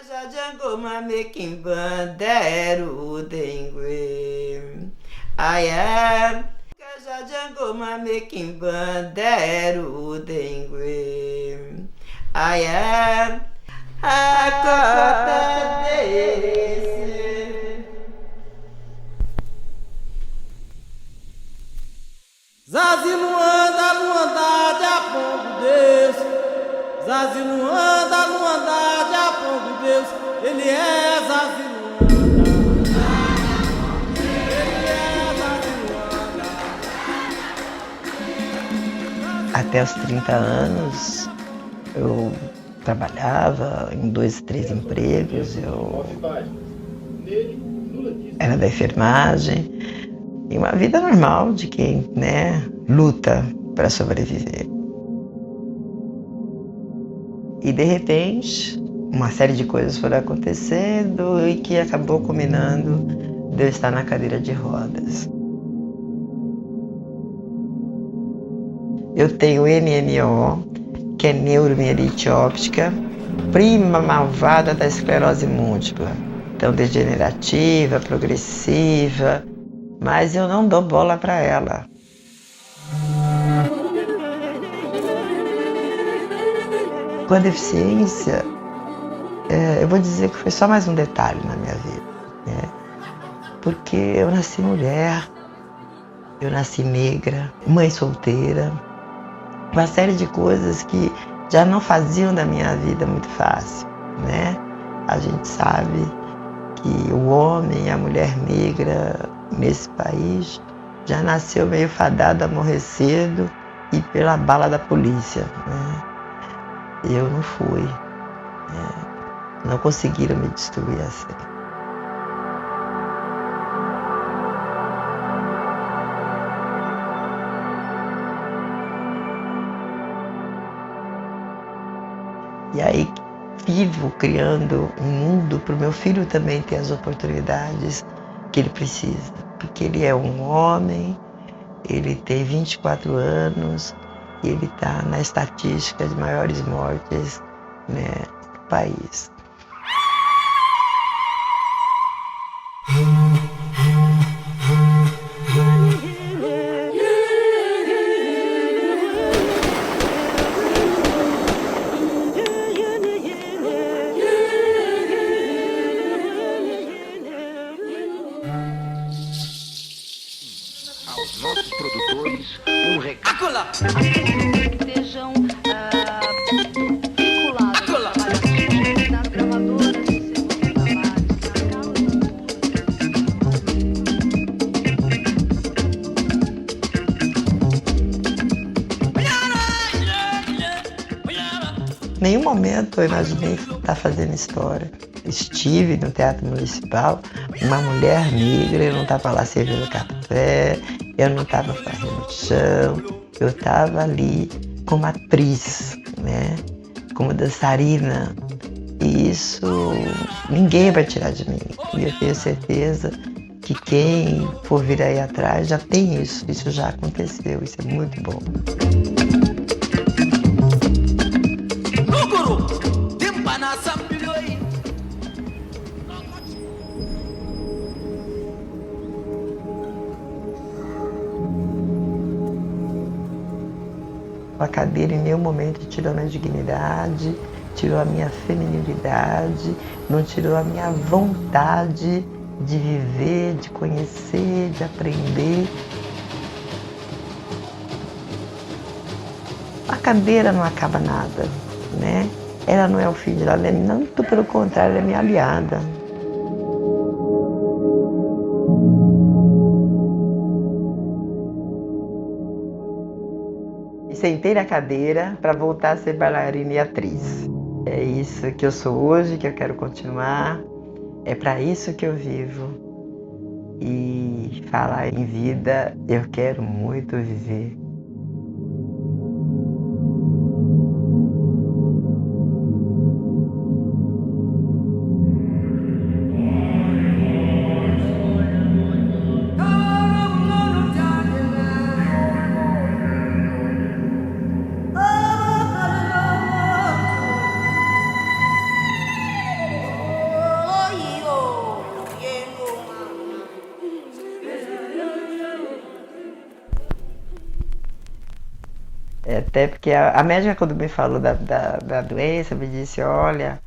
Jango making banderu dengue. I am Jango making banderu dengue. I am a cota desse. Zazi não anda de apongo Deus. Zazi não anda de apongo Deus. Ele é Zazi não anda. Ele é Zazi não anda. Até os 30 anos eu trabalhava em 2, 3 empregos. Eu era da enfermagem. E uma vida normal de quem, né, luta para sobreviver. E de repente, uma série de coisas foram acontecendo e que acabou culminando de eu estar na cadeira de rodas. Eu tenho NMO, que é neuromielite óptica, prima malvada da esclerose múltipla. Então, degenerativa, progressiva, mas eu não dou bola para ela. Com a deficiência, eu vou dizer que foi só mais um detalhe na minha vida, né? Porque eu nasci mulher, eu nasci negra, mãe solteira, uma série de coisas que já não faziam da minha vida muito fácil, né? A gente sabe que o homem e a mulher negra nesse país já nasceu meio fadado a morrer cedo e pela bala da polícia, né? Eu não fui, né? Não conseguiram me destruir assim. E aí vivo criando um mundo para o meu filho também ter as oportunidades que ele precisa. Porque ele é um homem, ele tem 24 anos e ele está na estatística de maiores mortes, né, do país. Aos nossos produtores, um recado. Estejam vinculados das gravadoras e seus trabalhos. Em nenhum momento eu imaginei estar fazendo história. Estive no Teatro Municipal, uma mulher negra, eu não estava lá servindo café, eu não estava varrendo o chão, eu estava ali como atriz, né? Como dançarina. E isso ninguém vai tirar de mim. E eu tenho certeza que quem for vir aí atrás já tem isso já aconteceu, isso é muito bom. A cadeira em nenhum momento tirou a minha dignidade, tirou a minha feminilidade, não tirou a minha vontade de viver, de conhecer, de aprender. A cadeira não acaba nada, né? Ela não é o fim dela, ela é muito pelo contrário, ela é minha aliada. E sentei na cadeira para voltar a ser bailarina e atriz. É isso que eu sou hoje, que eu quero continuar. É para isso que eu vivo. E falar em vida, eu quero muito viver. Até porque a médica, quando me falou da doença, me disse, olha,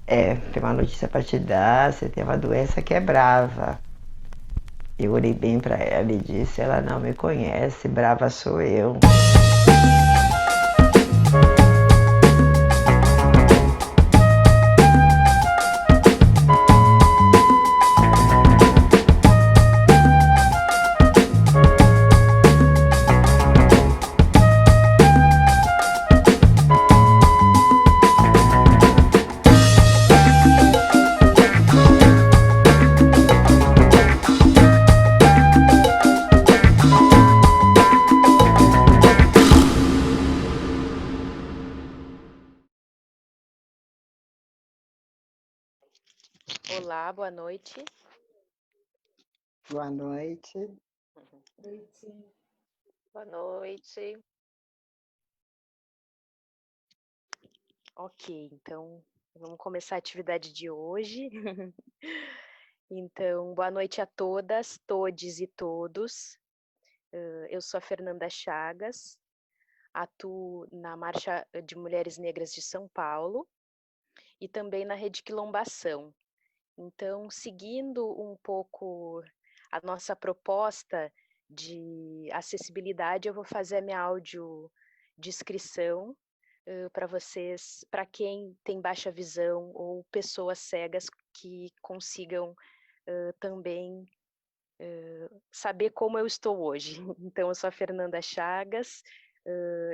tem uma notícia para te dar, você tem uma doença que é brava. Eu olhei bem para ela e disse, ela não me conhece, brava sou eu. Olá, boa noite. Boa noite. Boa noite. Ok, então vamos começar a atividade de hoje. Então, boa noite a todas, todes e todos. Eu sou a Fernanda Chagas, atuo na Marcha de Mulheres Negras de São Paulo e também na Rede Quilombação. Então, seguindo um pouco a nossa proposta de acessibilidade, eu vou fazer a minha audiodescrição para vocês, para quem tem baixa visão ou pessoas cegas que consigam também saber como eu estou hoje. Então, eu sou a Fernanda Chagas,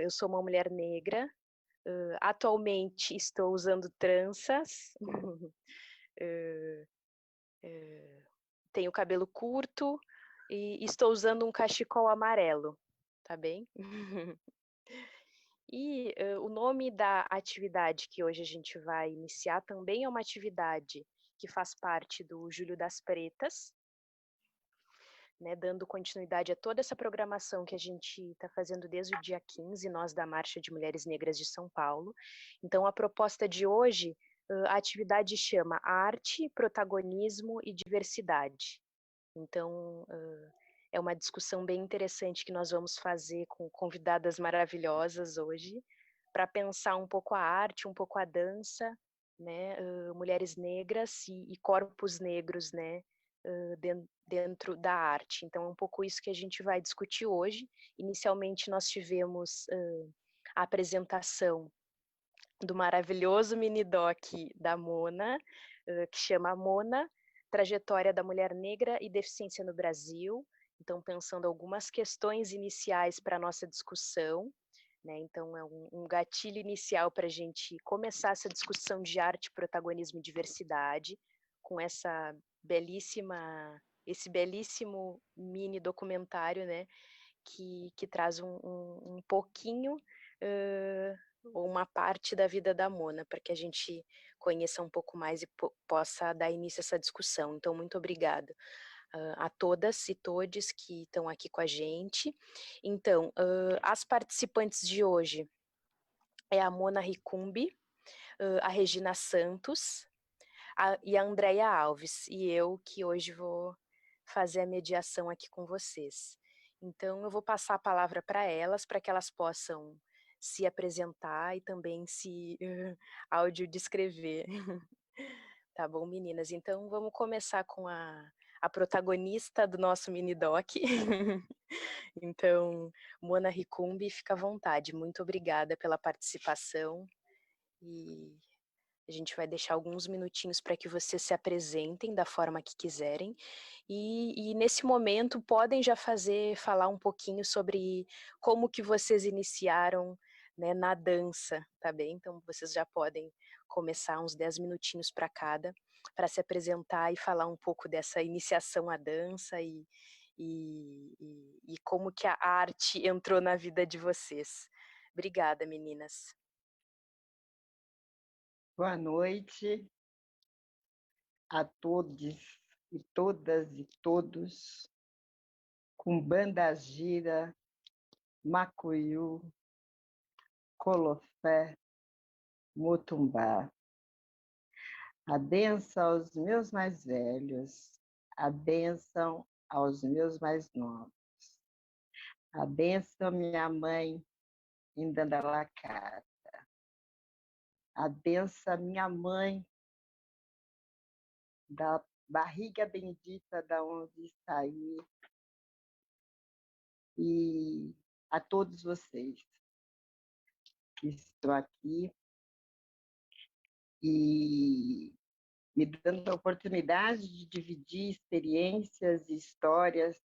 eu sou uma mulher negra, atualmente estou usando tranças, tenho cabelo curto e estou usando um cachecol amarelo, tá bem? E o nome da atividade que hoje a gente vai iniciar também é uma atividade que faz parte do Julho das Pretas, né, dando continuidade a toda essa programação que a gente está fazendo desde o dia 15, nós da Marcha de Mulheres Negras de São Paulo. Então, a proposta de hoje, a atividade chama Arte, Protagonismo e Diversidade. Então, é uma discussão bem interessante que nós vamos fazer com convidadas maravilhosas hoje, para pensar um pouco a arte, um pouco a dança, né, mulheres negras e corpos negros, né, dentro da arte. Então, é um pouco isso que a gente vai discutir hoje. Inicialmente, nós tivemos a apresentação do maravilhoso mini-doc da Mona, que chama Mona, Trajetória da Mulher Negra e Deficiência no Brasil. Então, pensando algumas questões iniciais para a nossa discussão, né? Então, é um gatilho inicial para a gente começar essa discussão de arte, protagonismo e diversidade, com esse belíssimo mini documentário, né? Que traz um pouquinho ou uma parte da vida da Mona, para que a gente conheça um pouco mais e possa dar início a essa discussão. Então, muito obrigada a todas e todes que estão aqui com a gente. Então, as participantes de hoje é a Mona Ricumbi, a Regina Santos e a Andréia Alves, e eu que hoje vou fazer a mediação aqui com vocês. Então, eu vou passar a palavra para elas, para que elas possam se apresentar e também se audiodescrever. Tá bom, meninas? Então, vamos começar com a protagonista do nosso mini-doc. Então, Mona Ricumbi, fica à vontade. Muito obrigada pela participação e a gente vai deixar alguns minutinhos para que vocês se apresentem da forma que quiserem. E nesse momento podem já falar um pouquinho sobre como que vocês iniciaram, né, na dança, tá bem? Então vocês já podem começar uns 10 minutinhos para cada, para se apresentar e falar um pouco dessa iniciação à dança e como que a arte entrou na vida de vocês. Obrigada, meninas. Boa noite a todos e todas e todos, com banda gira, macuyu, colofé, motumbá. A bênção aos meus mais velhos, a bênção aos meus mais novos. A bênção minha mãe em Dandalacata. Abença minha mãe, da barriga bendita da onde saí, e a todos vocês que estão aqui e me dando a oportunidade de dividir experiências e histórias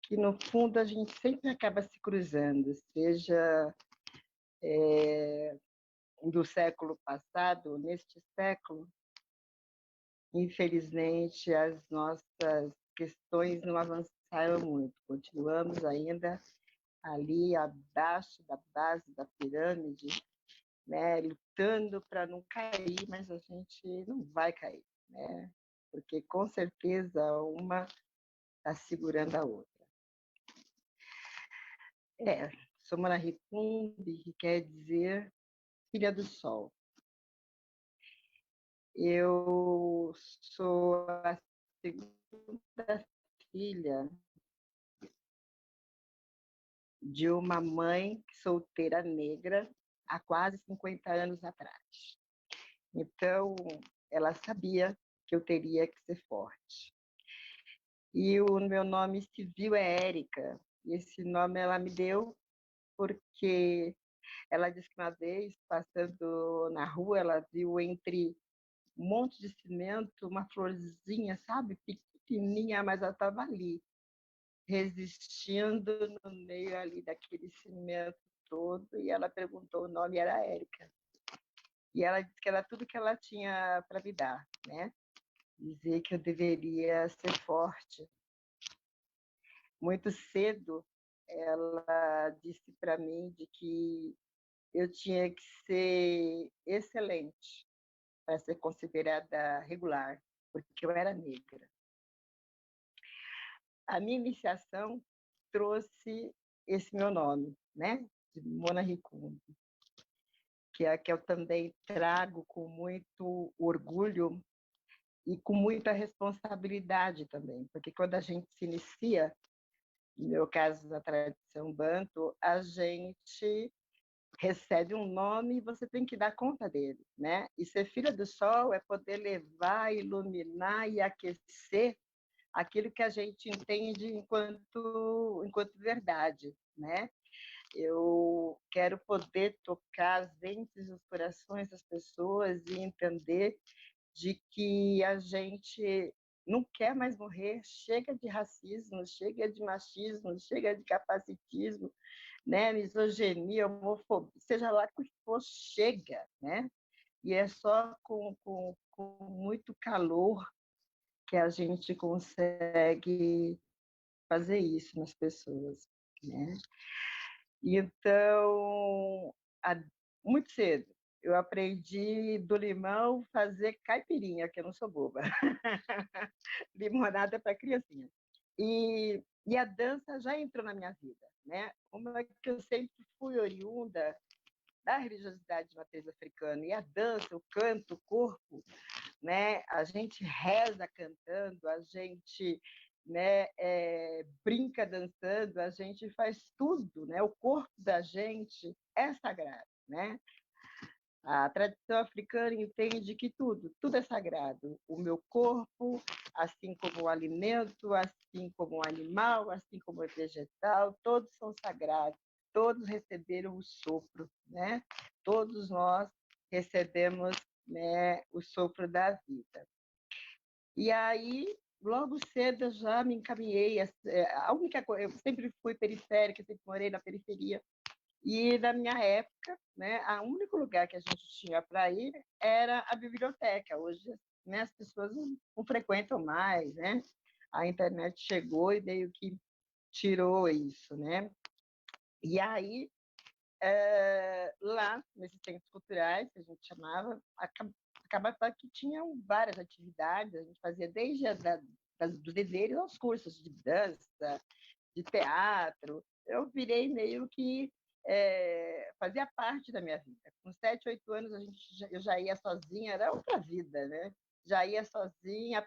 que, no fundo, a gente sempre acaba se cruzando, seja do século passado, neste século. Infelizmente, as nossas questões não avançaram muito. Continuamos ainda ali abaixo da base da pirâmide, né, lutando para não cair, mas a gente não vai cair, né? Porque com certeza uma está segurando a outra. Sou Monarricumbe, que quer dizer filha do sol. Eu sou a segunda filha de uma mãe solteira negra há quase 50 anos atrás. Então, ela sabia que eu teria que ser forte. E o meu nome civil é Érica. E esse nome ela me deu porque ela disse que uma vez, passando na rua, ela viu entre um monte de cimento uma florzinha, sabe? Pequenininha, mas ela estava ali, resistindo no meio ali daquele cimento todo. E ela perguntou o nome, era Érica. E ela disse que era tudo que ela tinha para me dar, né? Dizer que eu deveria ser forte. Muito cedo, ela disse para mim de que eu tinha que ser excelente para ser considerada regular, porque eu era negra. A minha iniciação trouxe esse meu nome, né? De Monarricumbe, que é que eu também trago com muito orgulho e com muita responsabilidade também, porque quando a gente se inicia, no meu caso, da tradição banto, a gente recebe um nome e você tem que dar conta dele, né? E ser filha do sol é poder levar, iluminar e aquecer aquilo que a gente entende enquanto verdade, né? Eu quero poder tocar as mentes, os corações das pessoas e entender de que a gente não quer mais morrer, chega de racismo, chega de machismo, chega de capacitismo, né? Misoginia, homofobia, seja lá o que for, chega, né? E é só com muito calor que a gente consegue fazer isso nas pessoas, né? Então, muito cedo, eu aprendi do limão fazer caipirinha, que eu não sou boba. Limonada para criancinha. E a dança já entrou na minha vida, né? Uma que eu sempre fui oriunda da religiosidade de matriz africana, e a dança, o canto, o corpo, né? A gente reza cantando, a gente, né, brinca dançando, a gente faz tudo, né? O corpo da gente é sagrado, né? A tradição africana entende que tudo é sagrado. O meu corpo, assim como o alimento, assim como o animal, assim como o vegetal, todos são sagrados, todos receberam o sopro, né? Todos nós recebemos, né, o sopro da vida. E aí, logo cedo, eu já me encaminhei. A única coisa, eu sempre fui periférica, sempre morei na periferia. E, na minha época, né, o único lugar que a gente tinha para ir era a biblioteca. Hoje, né, as pessoas não frequentam mais, né? A internet chegou e meio que tirou isso, né? E aí, lá, nesses centros culturais, que a gente chamava, acabava que tinham várias atividades, a gente fazia desde dos deveres aos cursos de dança, de teatro. Eu virei meio que fazia parte da minha vida. Com 7, 8 anos eu já ia sozinha, era outra vida, né? Já ia sozinha,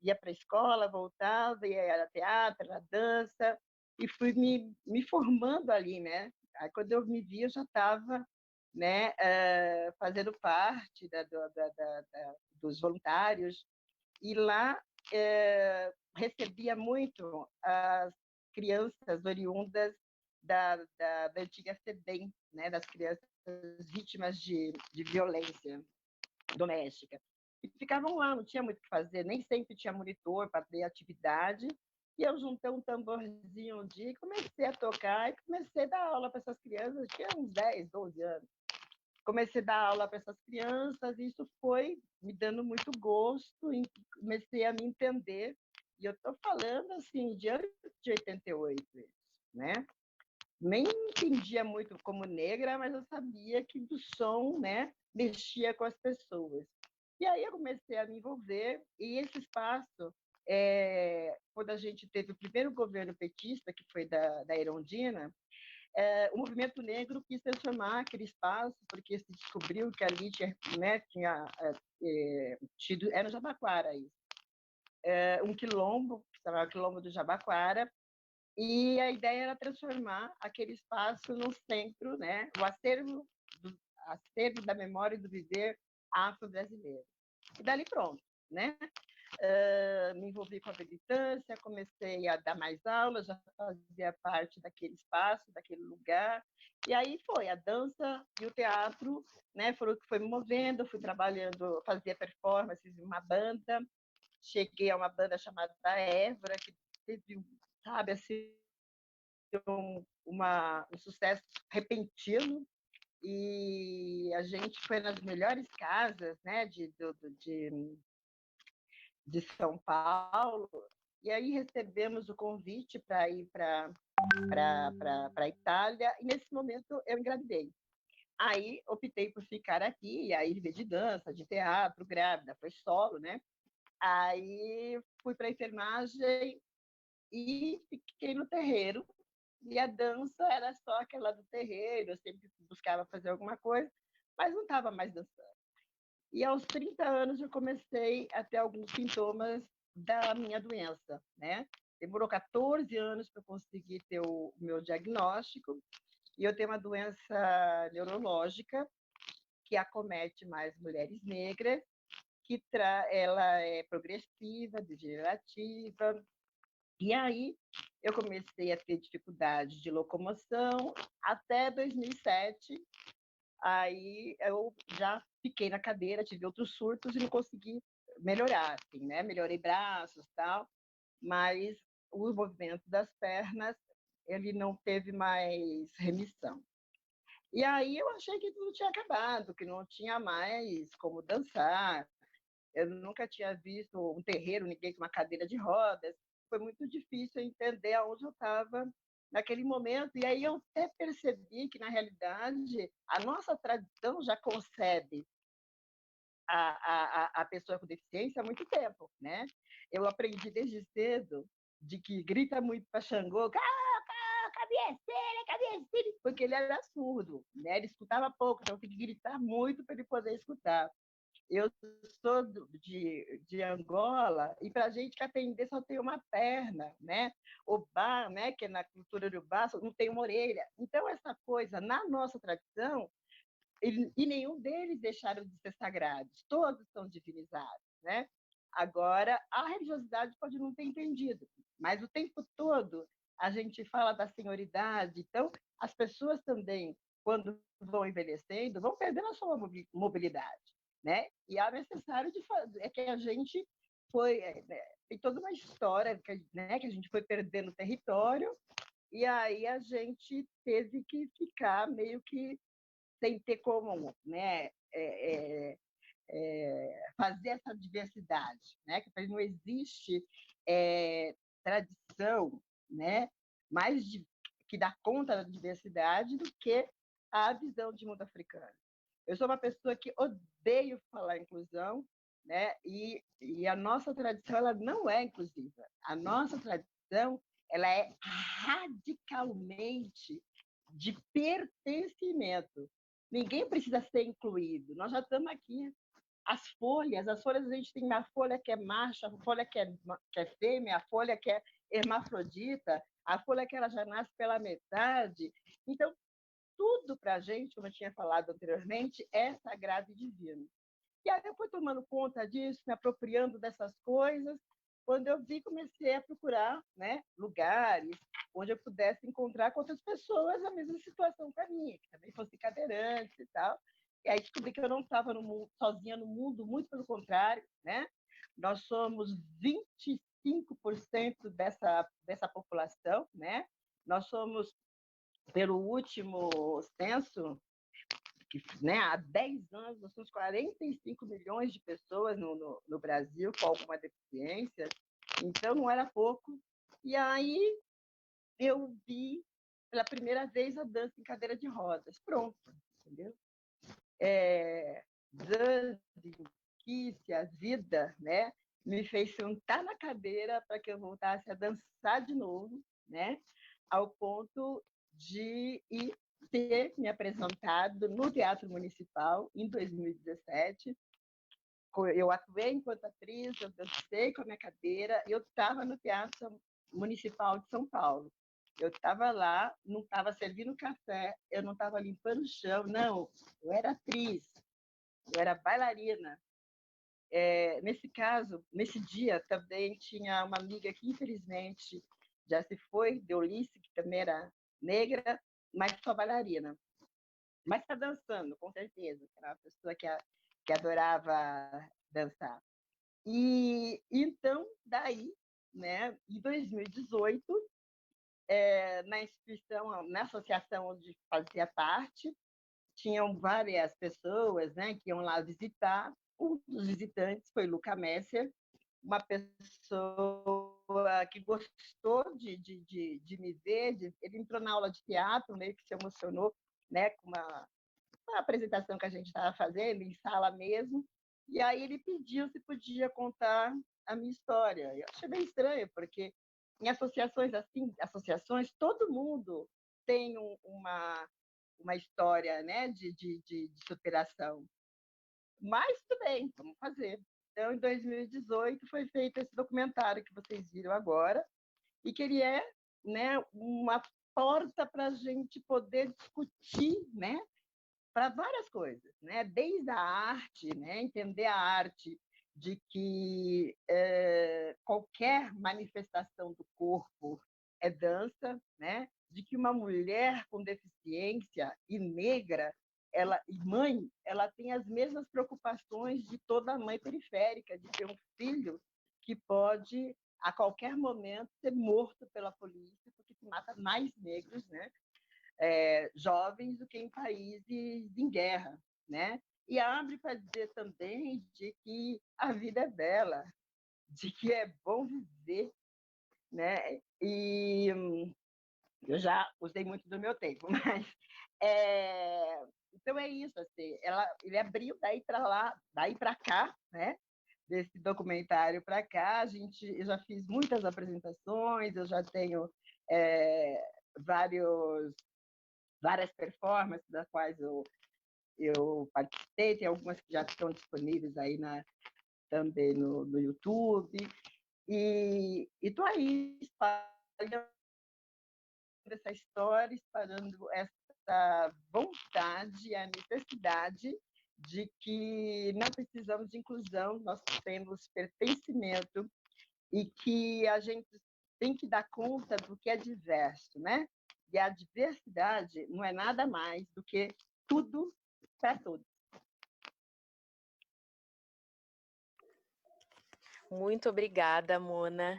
ia para a escola, voltava, ia ao teatro, à dança, e fui me formando ali, né? Aí, quando eu me vi, eu já estava, né, fazendo parte dos voluntários, e lá recebia muito as crianças oriundas da antiga FEBEM, né, das crianças vítimas de violência doméstica. E ficavam lá, não tinha muito o que fazer, nem sempre tinha monitor para ter atividade. E eu juntei um tamborzinho um dia e comecei a tocar e comecei a dar aula para essas crianças, tinha uns 10, 12 anos. Comecei a dar aula para essas crianças e isso foi me dando muito gosto e comecei a me entender. E eu estou falando assim, de antes de 88, né? Nem entendia muito como negra, mas eu sabia que do som, né, mexia com as pessoas. E aí eu comecei a me envolver, e esse espaço, quando a gente teve o primeiro governo petista, que foi da Erundina, o movimento negro quis transformar aquele espaço, porque se descobriu que ali tinha tido, era no Jabaquara isso, um quilombo, que se chamava Quilombo do Jabaquara, e a ideia era transformar aquele espaço no centro, né, o acervo da memória e do viver afro-brasileiro. E dali pronto, né? Me envolvi com a militância, comecei a dar mais aulas, já fazia parte daquele espaço, daquele lugar. E aí foi a dança e o teatro, né? Foi o que foi me movendo. Fui trabalhando, fazia performances em uma banda. Cheguei a uma banda chamada Évora, que teve, sabe, assim, um sucesso repentino. E a gente foi nas melhores casas, né, de São Paulo, e aí recebemos o convite para ir para a Itália, e nesse momento eu engravidei. Aí optei por ficar aqui, e aí de dança, de teatro, grávida, foi solo, né? Aí fui para a enfermagem e fiquei no terreiro, e a dança era só aquela do terreiro, eu sempre buscava fazer alguma coisa, mas não estava mais dançando. E aos 30 anos eu comecei a ter alguns sintomas da minha doença, né? Demorou 14 anos para eu conseguir ter o meu diagnóstico, e eu tenho uma doença neurológica que acomete mais mulheres negras, ela é progressiva, degenerativa, e aí eu comecei a ter dificuldade de locomoção até 2007. Aí eu já fiquei na cadeira, tive outros surtos e não consegui melhorar, assim, né? Melhorei braços, tal, mas o movimento das pernas ele não teve mais remissão. E aí eu achei que tudo tinha acabado, que não tinha mais como dançar. Eu nunca tinha visto um terreiro, ninguém com uma cadeira de rodas. Foi muito difícil entender aonde eu estava naquele momento. E aí eu até percebi que, na realidade, a nossa tradição já concebe a pessoa com deficiência há muito tempo, né? Eu aprendi desde cedo de que grita muito para Xangô, cabeceira, cabeceira, porque ele era surdo, né? Ele escutava pouco, então tem que gritar muito para ele poder escutar. Eu sou de Angola e para a gente que atender só tem uma perna, né? O bar, né, que é na cultura urubá, não tem uma orelha. Então, essa coisa, na nossa tradição, e nenhum deles deixaram de ser sagrados, todos são divinizados, né? Agora, a religiosidade pode não ter entendido, mas o tempo todo a gente fala da senhoridade, então as pessoas também, quando vão envelhecendo, vão perdendo a sua mobilidade, né? E é necessário de fazer, é que a gente foi, tem toda uma história, né, que a gente foi perdendo território, e aí a gente teve que ficar meio que sem ter como, né, fazer essa diversidade, né? Que não existe tradição, né, que dá conta da diversidade do que a visão de mundo africano. Eu sou uma pessoa que odeio falar inclusão, né? E a nossa tradição ela não é inclusiva. A nossa tradição ela é radicalmente de pertencimento. Ninguém precisa ser incluído. Nós já estamos aqui. As folhas a gente tem uma folha que é macho, a folha que é fêmea, a folha que é hermafrodita, a folha que ela já nasce pela metade. Então, tudo para a gente, como eu tinha falado anteriormente, é sagrado e divino. E aí eu fui tomando conta disso, me apropriando dessas coisas. Quando eu vi, comecei a procurar, né, lugares onde eu pudesse encontrar com outras pessoas na mesma situação que a minha, que também fossem cadeirantes e tal. E aí descobri que eu não estava sozinha no mundo, muito pelo contrário, né? Nós somos 25% dessa população, né? Nós somos, pelo último censo, né, há 10 anos, nós somos 45 milhões de pessoas no Brasil com alguma deficiência, então não era pouco. E aí eu vi pela primeira vez a dança em cadeira de rodas. Pronto, entendeu? Dança, a vida, né, me fez sentar na cadeira para que eu voltasse a dançar de novo, né, ao ponto de ir ter me apresentado no Teatro Municipal em 2017. Eu atuei enquanto atriz, eu dancei com a minha cadeira, e eu estava no Teatro Municipal de São Paulo. Eu estava lá, não estava servindo café, eu não estava limpando o chão, não, eu era atriz, eu era bailarina. Nesse caso, nesse dia, também tinha uma amiga que, infelizmente, já se foi, Deolice, que também era negra, mas só bailarina. Mas está dançando, com certeza. Era uma pessoa que adorava dançar. E então, daí, né, em 2018, na instituição, na associação onde fazia parte, tinham várias pessoas, né, que iam lá visitar. Um dos visitantes foi Luca Messer, uma pessoa que gostou de me ver. Ele entrou na aula de teatro, meio que se emocionou, né, com uma apresentação que a gente estava fazendo, em sala mesmo, e aí ele pediu se podia contar a minha história. Eu achei bem estranho, porque em associações assim, todo mundo tem uma história, né, de superação. Mas tudo bem, vamos fazer. Então, em 2018, foi feito esse documentário que vocês viram agora, e que ele é, né, uma porta para a gente poder discutir, né, para várias coisas, né? Desde a arte, né? Entender a arte de que qualquer manifestação do corpo é dança, né? De que uma mulher com deficiência e negra, e mãe, ela tem as mesmas preocupações de toda mãe periférica, de ter um filho que pode a qualquer momento ser morto pela polícia, porque se mata mais negros, né? Jovens do que em países em guerra, né? E abre para dizer também de que a vida é bela, de que é bom viver, né? E eu já usei muito do meu tempo, mas então é isso, assim, ele abriu daí para lá, daí para cá, né? Desse documentário para cá, eu já fiz muitas apresentações, eu já tenho várias performances das quais eu participei, tem algumas que já estão disponíveis aí também no YouTube, e estou aí espalhando essa história, espalhando essa vontade, a necessidade de que não precisamos de inclusão, nós temos pertencimento, e que a gente tem que dar conta do que é diverso, né? E a diversidade não é nada mais do que tudo para todos. Muito obrigada, Mona,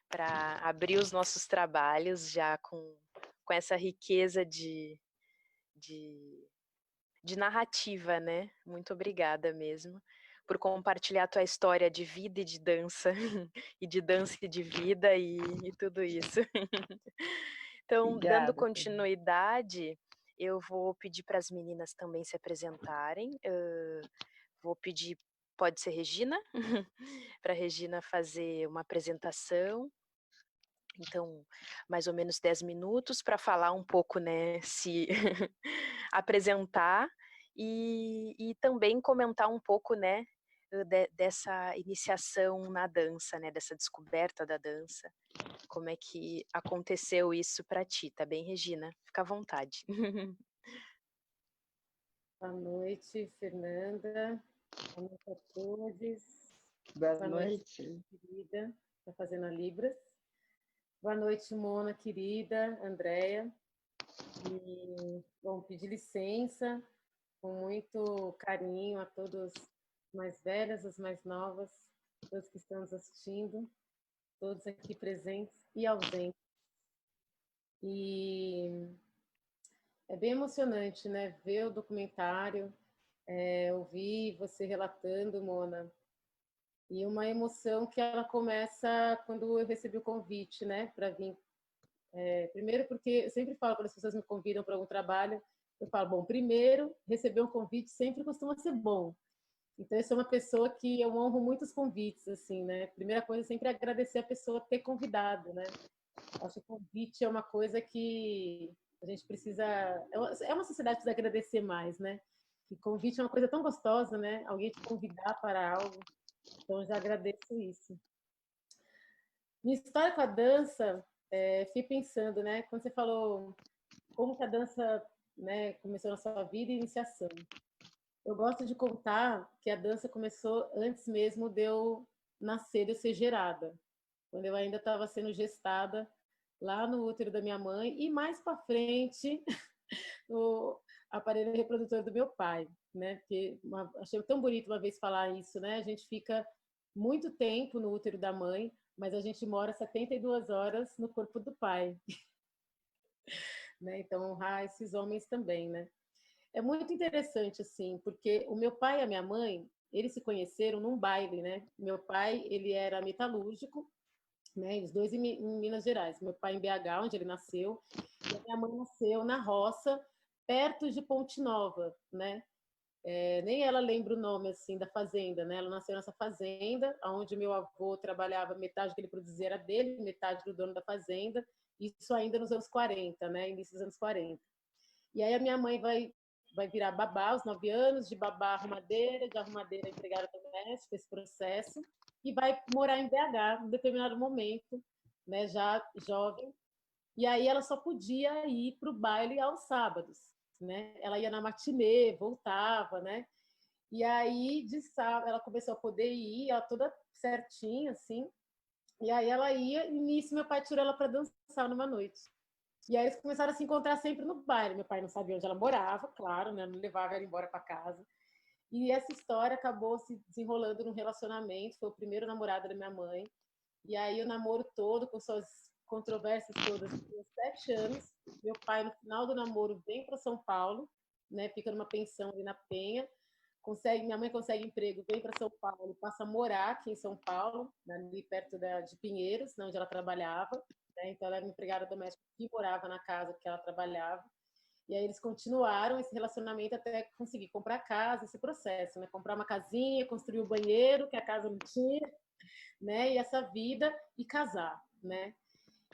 para abrir os nossos trabalhos já com essa riqueza de narrativa, né? Muito obrigada mesmo por compartilhar a tua história de vida e de dança, e de dança e de vida e tudo isso. Então, Obrigada, dando continuidade, eu vou pedir para as meninas também se apresentarem. Vou pedir, pode ser Regina, para a Regina fazer uma apresentação. Então, mais ou menos 10 minutos para falar um pouco, né, se apresentar e também comentar um pouco, né, dessa iniciação na dança, né, dessa descoberta da dança. Como é que aconteceu isso para ti, tá bem, Regina? Fica à vontade. Boa noite, Fernanda. Boa noite a todos. Boa noite. Querida, está fazendo a Libras. Boa noite, Mona, querida, Andréia. E, bom, pedir licença, com muito carinho a todos os mais velhos, as mais novas, todos que estão nos assistindo, todos aqui presentes e ausentes. E é bem emocionante, né, ver o documentário, ouvir você relatando, Mona, e uma emoção que ela começa quando eu recebi o convite, né, para vir. Primeiro porque eu sempre falo, quando as pessoas me convidam para algum trabalho, eu falo, bom, primeiro, receber um convite sempre costuma ser bom. Então, eu sou uma pessoa que eu honro muitos convites, assim, né? Primeira coisa, sempre agradecer a pessoa ter convidado, né? Acho que o convite é uma coisa que a gente precisa... É uma sociedade que precisa agradecer mais, né? E convite é uma coisa tão gostosa, né? Alguém te convidar para algo. Então, eu já agradeço isso. Minha história com a dança, fiquei pensando, né? Quando você falou como que a dança, né, começou na sua vida e iniciação. Eu gosto de contar que a dança começou antes mesmo de eu nascer, de eu ser gerada. Quando eu ainda estava sendo gestada lá no útero da minha mãe e mais para frente no aparelho reprodutor do meu pai, né? Porque achei tão bonito uma vez falar isso, né? A gente fica muito tempo no útero da mãe, mas a gente mora 72 horas no corpo do pai. Né? Então, honrar esses homens também, né? É muito interessante, assim, porque o meu pai e a minha mãe, eles se conheceram num baile, né? Meu pai, ele era metalúrgico, né? Os dois em Minas Gerais. Meu pai em BH, onde ele nasceu, e a minha mãe nasceu na roça, perto de Ponte Nova, né? Nem ela lembra o nome, assim, da fazenda, né? Ela nasceu nessa fazenda, onde meu avô trabalhava, metade que ele produzia era dele, metade do dono da fazenda, isso ainda nos anos 40, né? Início dos anos 40. E aí a minha mãe vai virar babá aos 9 anos, de babá arrumadeira, de arrumadeira empregada doméstica, esse processo, e vai morar em BH em determinado momento, né, já jovem. E aí ela só podia ir para o baile aos sábados, né? Ela ia na matinê, voltava, né? E aí de sábado ela começou a poder ir, ela toda certinha assim. E aí ela ia, e nisso meu pai tirou ela para dançar numa noite. E aí eles começaram a se encontrar sempre no baile. Meu pai não sabia onde ela morava, claro, né? Não levava ela embora para casa. E essa história acabou se desenrolando num relacionamento. Foi o primeiro namorado da minha mãe. E aí o namoro todo, com suas controvérsias todas, por 7 anos. Meu pai, no final do namoro, vem para São Paulo, né? Fica numa pensão ali na Penha. Minha mãe consegue emprego, vem para São Paulo, passa a morar aqui em São Paulo, ali perto de Pinheiros, onde ela trabalhava. Né? Então, ela era uma empregada doméstica que morava na casa que ela trabalhava. E aí eles continuaram esse relacionamento até conseguir comprar casa, esse processo, né? Comprar uma casinha, construir o banheiro, que a casa não tinha, né? E essa vida, e casar, né?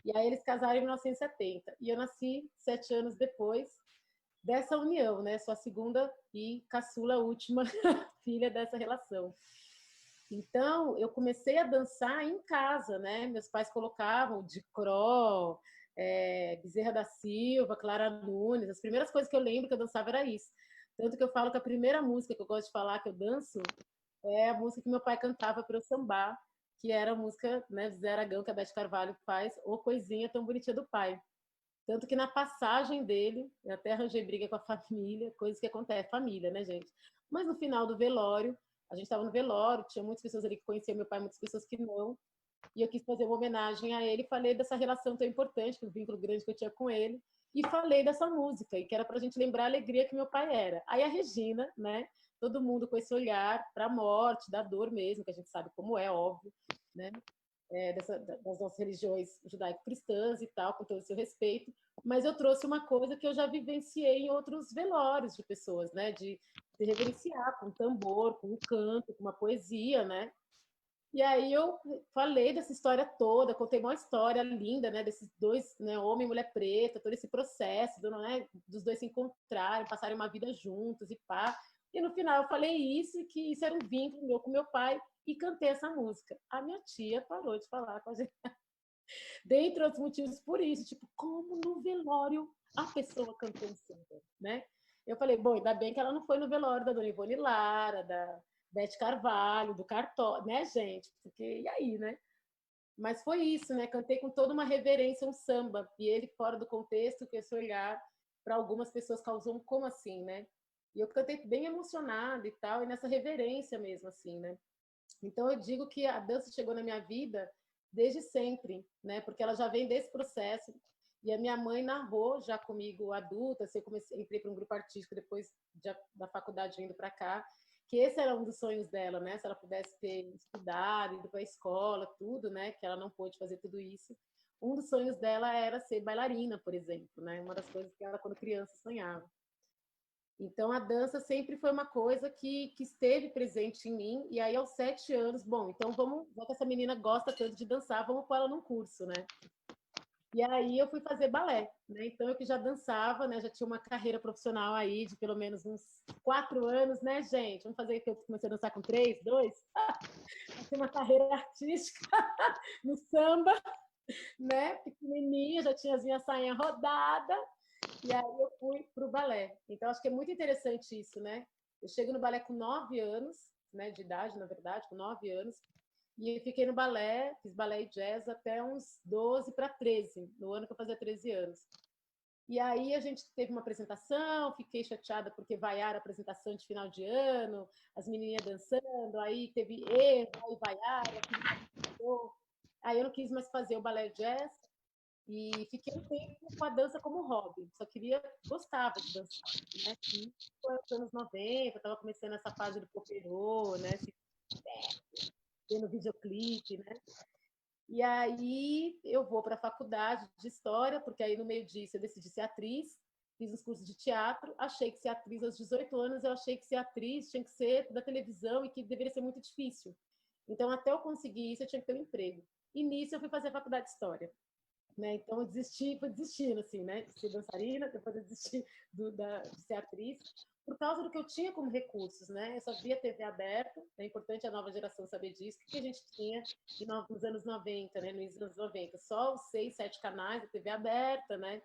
E aí eles casaram em 1970. E eu nasci 7 anos depois dessa união, né? Sou a segunda e caçula última filha dessa relação. Então, eu comecei a dançar em casa, né? Meus pais colocavam de Cro, Bezerra da Silva, Clara Nunes. As primeiras coisas que eu lembro que eu dançava era isso. Tanto que eu falo que a primeira música que eu gosto de falar que eu danço é a música que meu pai cantava para eu sambar, que era a música, né, Zé Aragão, que a Beth Carvalho faz, Ô Coisinha Tão Bonitinha do Pai. Tanto que na passagem dele, eu até arranjei briga com a família, coisas que acontecem, família, né, gente? Mas no final do velório, a gente estava no velório, tinha muitas pessoas ali que conheciam meu pai, muitas pessoas que não, e eu quis fazer uma homenagem a ele, falei dessa relação tão importante, um vínculo grande que eu tinha com ele, e falei dessa música, e que era para a gente lembrar a alegria que meu pai era. Aí a Regina, né, todo mundo com esse olhar para a morte, da dor mesmo, que a gente sabe como é, óbvio, né? Das nossas religiões judaico-cristãs e tal, com todo o seu respeito, mas eu trouxe uma coisa que eu já vivenciei em outros velórios de pessoas, né? De reverenciar com tambor, com um canto, com uma poesia, né? E aí eu falei dessa história toda, contei uma história linda, né? Desses dois, né? Homem e mulher preta, todo esse processo, né? Dos dois se encontrarem, passarem uma vida juntos e pá. E no final eu falei isso, que isso era um vínculo meu com meu pai, e cantei essa música. A minha tia parou de falar com a gente. Dentre outros motivos por isso, tipo, como no velório a pessoa cantou um samba, né? Eu falei, bom, ainda bem que ela não foi no velório da Dona Ivone Lara, da Bete Carvalho, do Cartola, né, gente? Porque, e aí, né? Mas foi isso, né? Cantei com toda uma reverência um samba. E ele, fora do contexto, com esse olhar, para algumas pessoas causou um como assim, né? E eu cantei bem emocionada e tal, e nessa reverência mesmo, assim, né? Então eu digo que a dança chegou na minha vida desde sempre, né? Porque ela já vem desse processo. E a minha mãe narrou já comigo adulta, assim, eu comecei, entrei para um grupo artístico depois da faculdade vindo para cá, que esse era um dos sonhos dela, né? Se ela pudesse ter estudado, ido para a escola, tudo, né? Que ela não pôde fazer tudo isso. Um dos sonhos dela era ser bailarina, por exemplo, né? Uma das coisas que ela, quando criança, sonhava. Então, a dança sempre foi uma coisa que esteve presente em mim. E aí, aos 7 anos, bom, então vamos, já que essa menina gosta tanto de dançar, vamos pôr ela num curso, né? E aí eu fui fazer balé, né? Então eu que já dançava, né? Já tinha uma carreira profissional aí de pelo menos uns 4 anos, né, gente? Vamos fazer que eu comecei a dançar com 3, 2. Eu tinha uma carreira artística no samba, né? Pequenininha, já tinha as minhas sainhas rodadas. E aí eu fui para o balé. Então acho que é muito interessante isso, né? Eu chego no balé com 9 anos, né? De idade, na verdade, com 9 anos. E fiquei no balé, fiz balé e jazz até uns 12 para 13, no ano que eu fazia 13 anos. E aí a gente teve uma apresentação, fiquei chateada porque vaiaram a apresentação de final de ano, as menininhas dançando, aí teve erro, aí vaiaram, aí eu não quis mais fazer o balé jazz e fiquei um tempo com a dança como hobby, só gostava de dançar, né? E foi nos anos 90, estava começando essa fase do poperô, né? Vendo videoclipe, né? E aí eu vou para a faculdade de História, porque aí no meio disso eu decidi ser atriz, fiz os cursos de teatro, achei que ser atriz aos 18 anos, eu achei que ser atriz tinha que ser da televisão e que deveria ser muito difícil. Então, até eu conseguir isso, eu tinha que ter um emprego. E nisso eu fui fazer a faculdade de História. Né? Então, eu desisti, fui desistindo, assim, né? De ser dançarina, depois eu desisti de ser atriz, por causa do que eu tinha como recursos, né? Eu só via TV aberta, é importante a nova geração saber disso, o que a gente tinha nos anos 90, né? Nos anos 90, só os 6, 7 canais da TV aberta, né?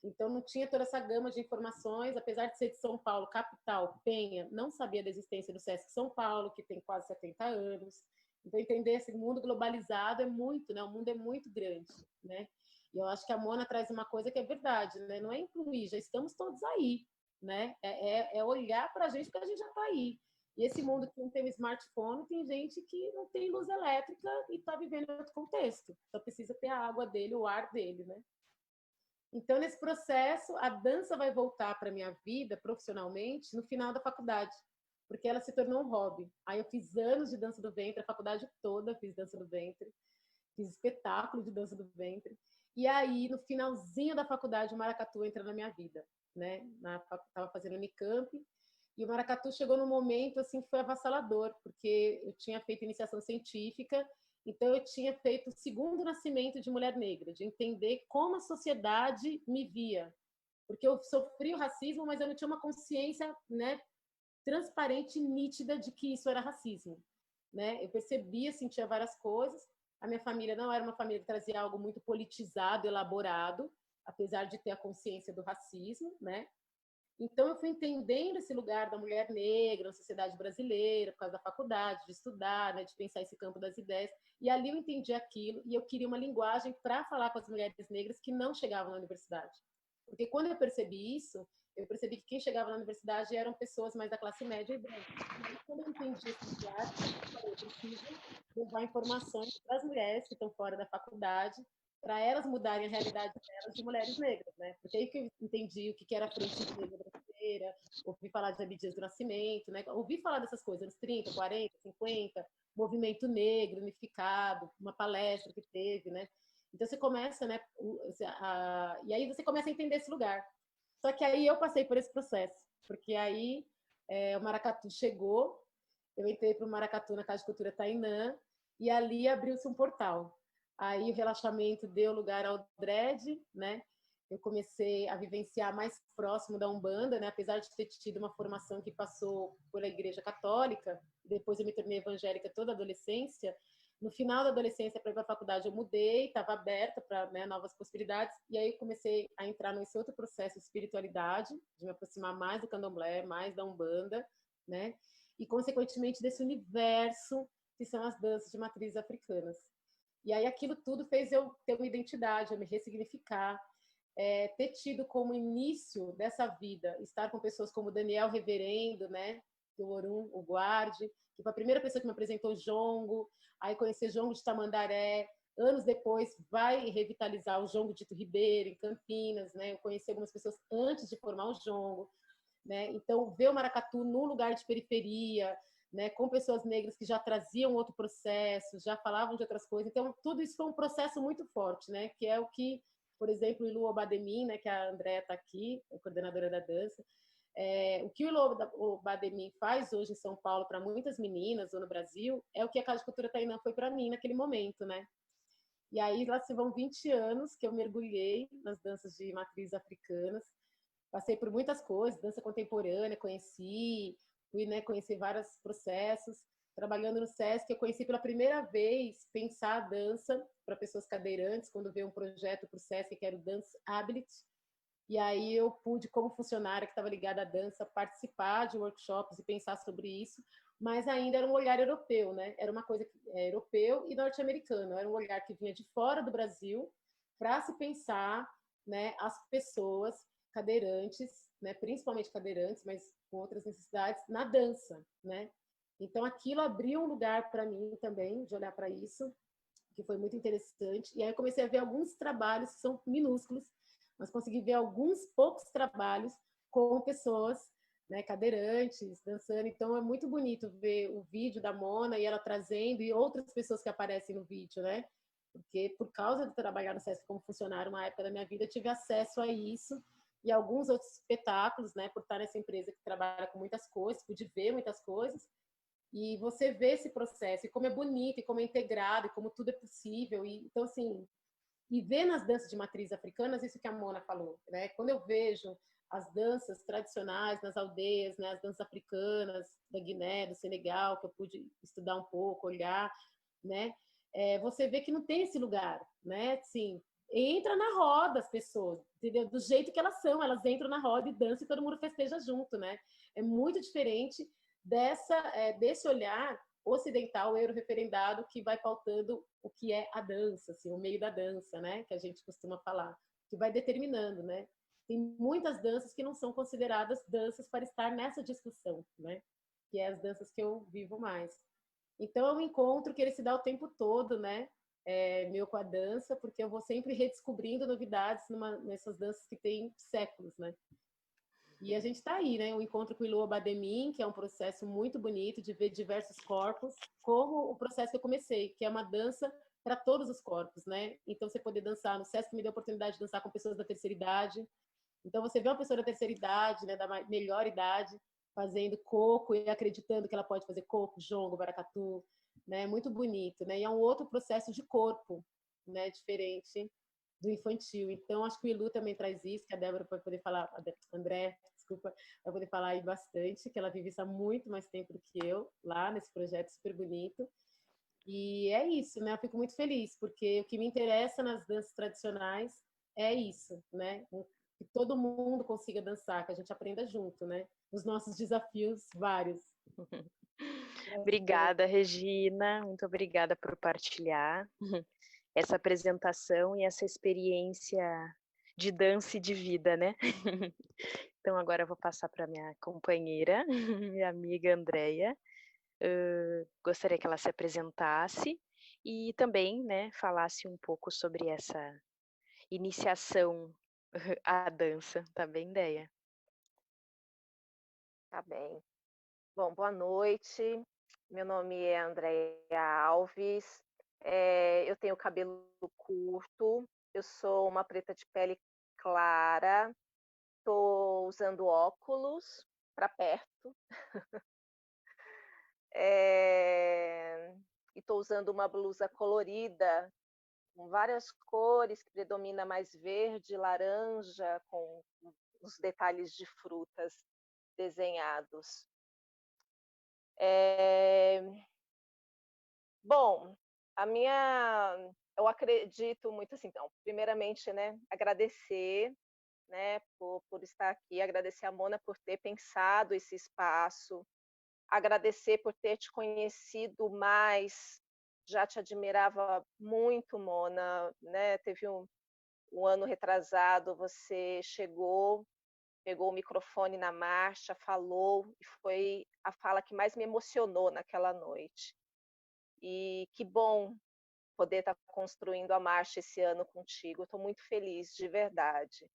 Então, não tinha toda essa gama de informações, apesar de ser de São Paulo, capital, Penha, não sabia da existência do Sesc São Paulo, que tem quase 70 anos. Então, entender esse mundo globalizado é muito, né? O mundo é muito grande, né? E eu acho que a Mona traz uma coisa que é verdade, né? Não é incluir, já estamos todos aí, né? É olhar para a gente porque a gente já está aí. E esse mundo que não tem smartphone, tem gente que não tem luz elétrica e está vivendo em outro contexto. Só precisa ter a água dele, o ar dele, né? Então, nesse processo, a dança vai voltar para a minha vida profissionalmente no final da faculdade, porque ela se tornou um hobby. Aí eu fiz anos de dança do ventre, a faculdade toda fiz dança do ventre, fiz espetáculo de dança do ventre. E aí, no finalzinho da faculdade, o maracatu entra na minha vida, né? Estava fazendo Unicamp, e o maracatu chegou num momento assim que foi avassalador, porque eu tinha feito iniciação científica, então eu tinha feito o segundo nascimento de mulher negra, de entender como a sociedade me via, porque eu sofri o racismo, mas eu não tinha uma consciência, né, transparente e nítida de que isso era racismo, né? Eu percebia, sentia várias coisas. A minha família não era uma família que trazia algo muito politizado, elaborado, apesar de ter a consciência do racismo, né? Então, eu fui entendendo esse lugar da mulher negra na sociedade brasileira, por causa da faculdade, de estudar, né, de pensar esse campo das ideias. E ali eu entendi aquilo e eu queria uma linguagem para falar com as mulheres negras que não chegavam na universidade. Porque quando eu percebi isso, eu percebi que quem chegava na universidade eram pessoas mais da classe média e branca. E quando eu entendi esse lugar, eu preciso levar informações para as mulheres que estão fora da faculdade, para elas mudarem a realidade delas de mulheres negras, né? Porque aí que eu entendi o que era a Frente Negra Brasileira, ouvi falar de Abdias do Nascimento, né? Ouvi falar dessas coisas, anos 30, 40, 50, movimento negro unificado, uma palestra que teve, né? Então você começa, né? E aí você começa a entender esse lugar. Só que aí eu passei por esse processo, porque aí o maracatu chegou, eu entrei para o maracatu na Casa de Cultura Tainã, e ali abriu-se um portal. Aí o relaxamento deu lugar ao dread, né? Eu comecei a vivenciar mais próximo da Umbanda, né? Apesar de ter tido uma formação que passou pela Igreja Católica, depois eu me tornei evangélica toda a adolescência, No final da adolescência, para ir para a faculdade, eu mudei, estava aberta para, né, novas possibilidades, e aí comecei a entrar nesse outro processo de espiritualidade, de me aproximar mais do candomblé, mais da umbanda, né? E, consequentemente, desse universo que são as danças de matrizes africanas. E aí aquilo tudo fez eu ter uma identidade, eu me ressignificar, ter tido como início dessa vida, estar com pessoas como Daniel Reverendo, né, do Orum, o Guarde, que foi a primeira pessoa que me apresentou Jongo, aí conhecer Jongo de Tamandaré, anos depois vai revitalizar o Jongo Dito Ribeiro, em Campinas, né, eu conheci algumas pessoas antes de formar o Jongo, né, então ver o maracatu num lugar de periferia, né, com pessoas negras que já traziam outro processo, já falavam de outras coisas, então tudo isso foi um processo muito forte, né, que é o que, por exemplo, o Ilu Obademin, né, que a Andréa está aqui, a coordenadora da dança, o que o Ilu Obademin faz hoje em São Paulo para muitas meninas ou no Brasil é o que a Casa de Cultura Tainã foi para mim naquele momento, né? E aí lá se vão 20 anos que eu mergulhei nas danças de matrizes africanas, passei por muitas coisas, dança contemporânea, conheci, fui, né, conhecer vários processos, trabalhando no SESC, eu conheci pela primeira vez pensar a dança para pessoas cadeirantes, quando veio um projeto para o SESC que era o Dance Ability, e aí eu pude, como funcionária que estava ligada à dança, participar de workshops e pensar sobre isso, mas ainda era um olhar europeu, né? Era uma coisa europeu e norte-americano, era um olhar que vinha de fora do Brasil para se pensar, né, as pessoas cadeirantes, né, principalmente cadeirantes, mas com outras necessidades, na dança, né? Então aquilo abriu um lugar para mim também de olhar para isso, que foi muito interessante. E aí eu comecei a ver alguns trabalhos que são minúsculos, mas consegui ver alguns poucos trabalhos com pessoas, né, cadeirantes, dançando. Então é muito bonito ver o vídeo da Mona e ela trazendo, e outras pessoas que aparecem no vídeo, né? Porque por causa de trabalhar no SESC como funcionário, uma época da minha vida, eu tive acesso a isso e alguns outros espetáculos, né, por estar nessa empresa que trabalha com muitas coisas, pude ver muitas coisas, e você vê esse processo, e como é bonito, e como é integrado, e como tudo é possível, e então, assim, e ver nas danças de matriz africanas, isso que a Mona falou, né? Quando eu vejo as danças tradicionais nas aldeias, né, as danças africanas da Guiné, do Senegal, que eu pude estudar um pouco, olhar, né? Você vê que não tem esse lugar, né? Assim, entra na roda as pessoas, entendeu? Do jeito que elas são, elas entram na roda e dançam e todo mundo festeja junto, né? É muito diferente desse olhar ocidental, euro-referendado, que vai pautando o que é a dança, assim, o meio da dança, né? Que a gente costuma falar, que vai determinando, né? Tem muitas danças que não são consideradas danças para estar nessa discussão, né? Que é as danças que eu vivo mais. Então, é um encontro que ele se dá o tempo todo, né? Meu com a dança, porque eu vou sempre redescobrindo novidades nessas danças que têm séculos, né? E a gente está aí, né? O encontro com o Ilu Obademin, que é um processo muito bonito de ver diversos corpos, como o processo que eu comecei, que é uma dança para todos os corpos, né? Então, você poder dançar no SESC me deu a oportunidade de dançar com pessoas da terceira idade. Então, você vê uma pessoa da terceira idade, né, da melhor idade, fazendo coco e acreditando que ela pode fazer coco, jongo, baracatu, né? Muito bonito, né? E é um outro processo de corpo, né? Diferente do infantil. Então, acho que o Ilu também traz isso, que a Débora vai poder falar, André, desculpa, vai poder falar aí bastante, que ela vive isso há muito mais tempo do que eu, lá nesse projeto super bonito. E é isso, né? Eu fico muito feliz, porque o que me interessa nas danças tradicionais é isso, né? Que todo mundo consiga dançar, que a gente aprenda junto, né? Os nossos desafios vários. Obrigada, Regina. Muito obrigada por partilhar essa apresentação e essa experiência de dança e de vida, né? Então agora eu vou passar para minha companheira, minha amiga Andréia. Gostaria que ela se apresentasse e também, né, falasse um pouco sobre essa iniciação à dança, tá bem, Déia? Tá bem. Bom, boa noite. Meu nome é Andréia Alves. Eu tenho cabelo curto. Eu sou uma preta de pele clara. Estou usando óculos para perto. E estou usando uma blusa colorida, com várias cores, que predomina mais verde, laranja, com os detalhes de frutas desenhados. Bom, Eu acredito muito assim, então, primeiramente, né, agradecer, né, por estar aqui, agradecer a Mona por ter pensado esse espaço, agradecer por ter te conhecido mais, já te admirava muito, Mona, né, teve um ano retrasado, você chegou, pegou o microfone na marcha, falou, e foi a fala que mais me emocionou naquela noite. E que bom poder estar construindo a marcha esse ano contigo, estou muito feliz, de verdade.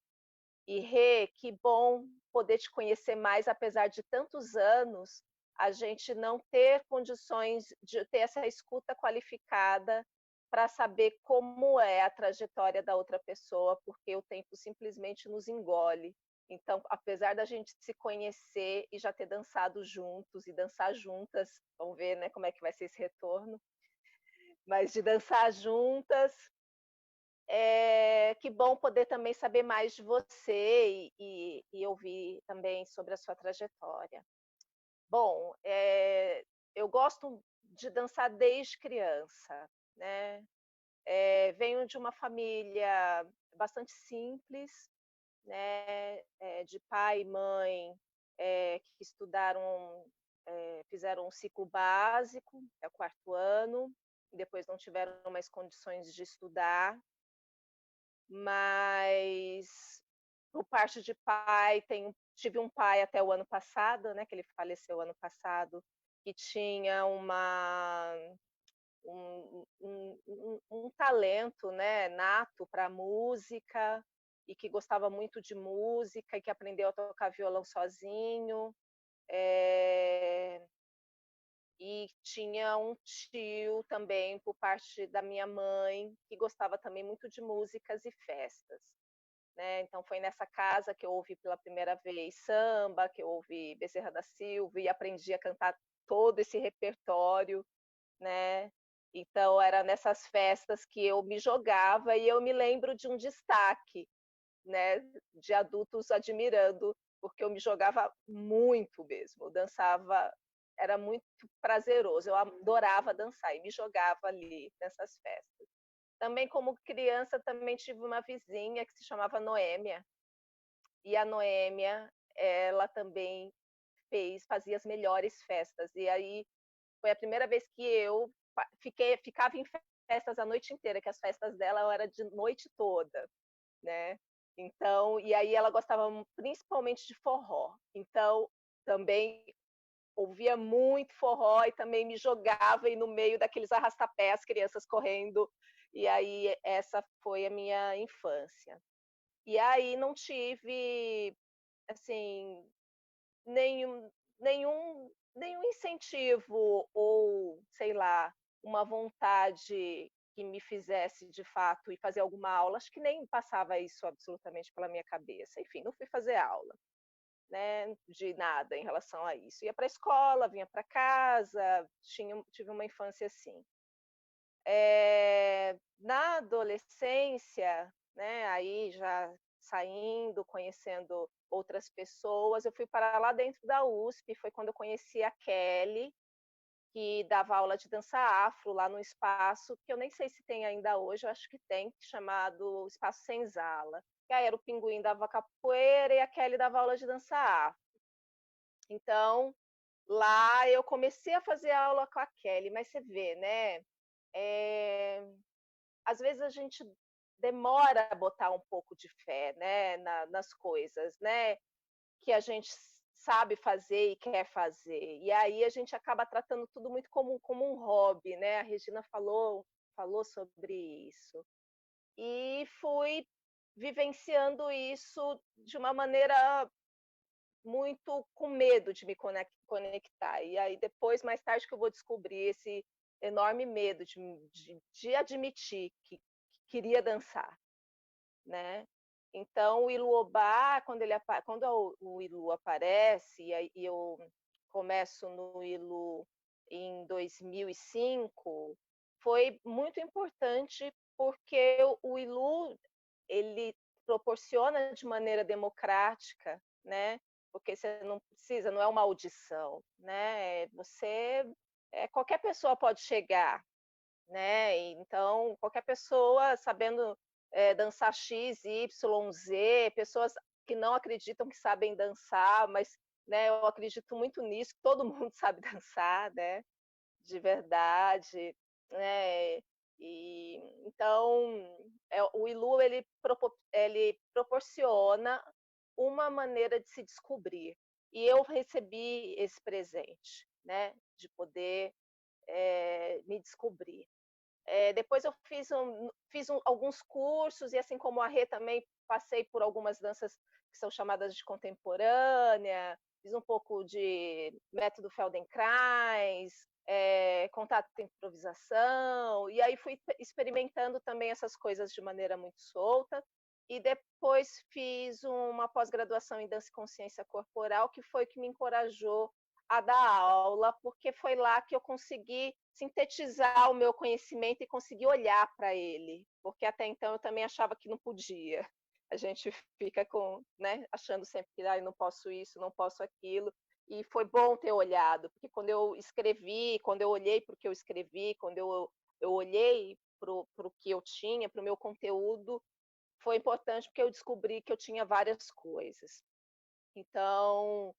E Rê, que bom poder te conhecer mais, apesar de tantos anos, a gente não ter condições de ter essa escuta qualificada para saber como é a trajetória da outra pessoa, porque o tempo simplesmente nos engole. Então, apesar da gente se conhecer e já ter dançado juntos e dançar juntas, vamos ver, né, como é que vai ser esse retorno, mas de dançar juntas, que bom poder também saber mais de você e ouvir também sobre a sua trajetória. Bom, eu gosto de dançar desde criança, né? Venho de uma família bastante simples, né? De pai e mãe que estudaram, fizeram um ciclo básico, é o 4º ano, e depois não tiveram mais condições de estudar, mas por parte de pai, tive um pai até o ano passado, né, que ele faleceu ano passado, que tinha um talento, né, nato para música, e que gostava muito de música, e que aprendeu a tocar violão sozinho. E tinha um tio também, por parte da minha mãe, que gostava também muito de músicas e festas. Né? Então foi nessa casa que eu ouvi pela primeira vez samba, que eu ouvi Bezerra da Silva e aprendi a cantar todo esse repertório, né? Então era nessas festas que eu me jogava e eu me lembro de um destaque, né, de adultos admirando, porque eu me jogava muito mesmo, eu dançava, era muito prazeroso, eu adorava dançar e me jogava ali nessas festas. Também como criança, também tive uma vizinha que se chamava Noêmia. E a Noêmia, ela também fazia as melhores festas. E aí foi a primeira vez que eu ficava em festas a noite inteira, que as festas dela eram de noite toda, né? Então, e aí ela gostava principalmente de forró. Então, também ouvia muito forró e também me jogava aí no meio daqueles arrastapés, as crianças correndo. E aí essa foi a minha infância. E aí não tive, assim, nenhum, nenhum incentivo ou, sei lá, uma vontade que me fizesse de fato ir fazer alguma aula. Acho que nem passava isso absolutamente pela minha cabeça. Enfim, não fui fazer aula, né, de nada em relação a isso. Ia para a escola, vinha para casa, tive uma infância assim. Na adolescência, né, aí já saindo, conhecendo outras pessoas, eu fui para lá dentro da USP, foi quando eu conheci a Kelly, que dava aula de dança afro lá no espaço, que eu nem sei se tem ainda hoje, eu acho que tem, chamado Espaço Senzala. E aí era o Pinguim dava capoeira e a Kelly dava aula de dança afro. Então, lá eu comecei a fazer aula com a Kelly, mas você vê, né? Às vezes a gente demora a botar um pouco de fé, né, nas coisas, né, que a gente sabe fazer e quer fazer. E aí a gente acaba tratando tudo muito como um hobby, né? A Regina falou sobre isso. E fui vivenciando isso de uma maneira muito com medo de me conectar. E aí depois, mais tarde, que eu vou descobrir esse enorme medo de admitir que queria dançar, né? Então, o Iluobá, quando o Ilu aparece, e eu começo no Ilu em 2005, foi muito importante porque o Ilu, ele proporciona de maneira democrática, né? Porque você não precisa, não é uma audição, né? Qualquer pessoa pode chegar, né? Então, qualquer pessoa sabendo dançar X, Y, Z, pessoas que não acreditam que sabem dançar, mas, né, eu acredito muito nisso, que todo mundo sabe dançar, né? De verdade, né? E então o Ilu ele proporciona uma maneira de se descobrir. E eu recebi esse presente, né? De poder me descobrir. Depois eu alguns cursos, e assim como a Rê também passei por algumas danças que são chamadas de contemporânea, fiz um pouco de método Feldenkrais, contato com improvisação, e aí fui experimentando também essas coisas de maneira muito solta, e depois fiz uma pós-graduação em dança e consciência corporal, que foi o que me encorajou a dar aula, porque foi lá que eu consegui sintetizar o meu conhecimento e conseguir olhar para ele, porque até então eu também achava que não podia. A gente fica né, achando sempre que não posso isso, não posso aquilo, e foi bom ter olhado, porque quando eu escrevi, quando eu olhei para o que eu escrevi, quando eu olhei para o que eu tinha, para o meu conteúdo, foi importante porque eu descobri que eu tinha várias coisas. Então,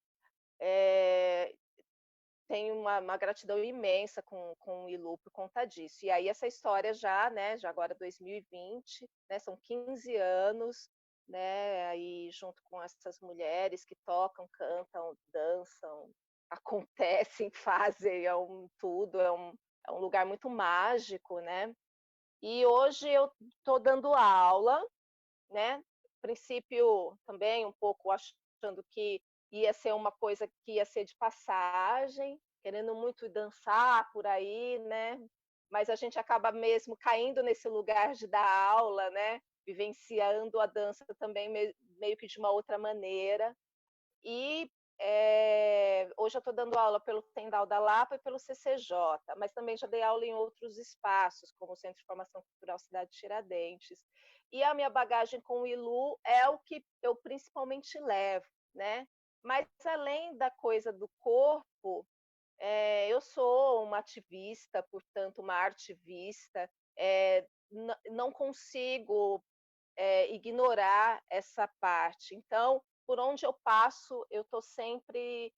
tenho uma gratidão imensa com o Ilu por conta disso. E aí essa história já, né, já agora 2020, né, são 15 anos, né, aí junto com essas mulheres que tocam, cantam, dançam, acontecem, fazem, tudo, é um lugar muito mágico, né? E hoje eu estou dando aula, né? A princípio também um pouco achando que ia ser uma coisa que ia ser de passagem, querendo muito dançar por aí, né? Mas a gente acaba mesmo caindo nesse lugar de dar aula, né? Vivenciando a dança também meio que de uma outra maneira. E hoje eu estou dando aula pelo Tendal da Lapa e pelo CCJ, mas também já dei aula em outros espaços, como o Centro de Formação Cultural Cidade Tiradentes. E a minha bagagem com o Ilu é o que eu principalmente levo, né? Mas além da coisa do corpo, eu sou uma ativista, portanto, uma artivista, não consigo ignorar essa parte. Então, por onde eu passo, eu estou sempre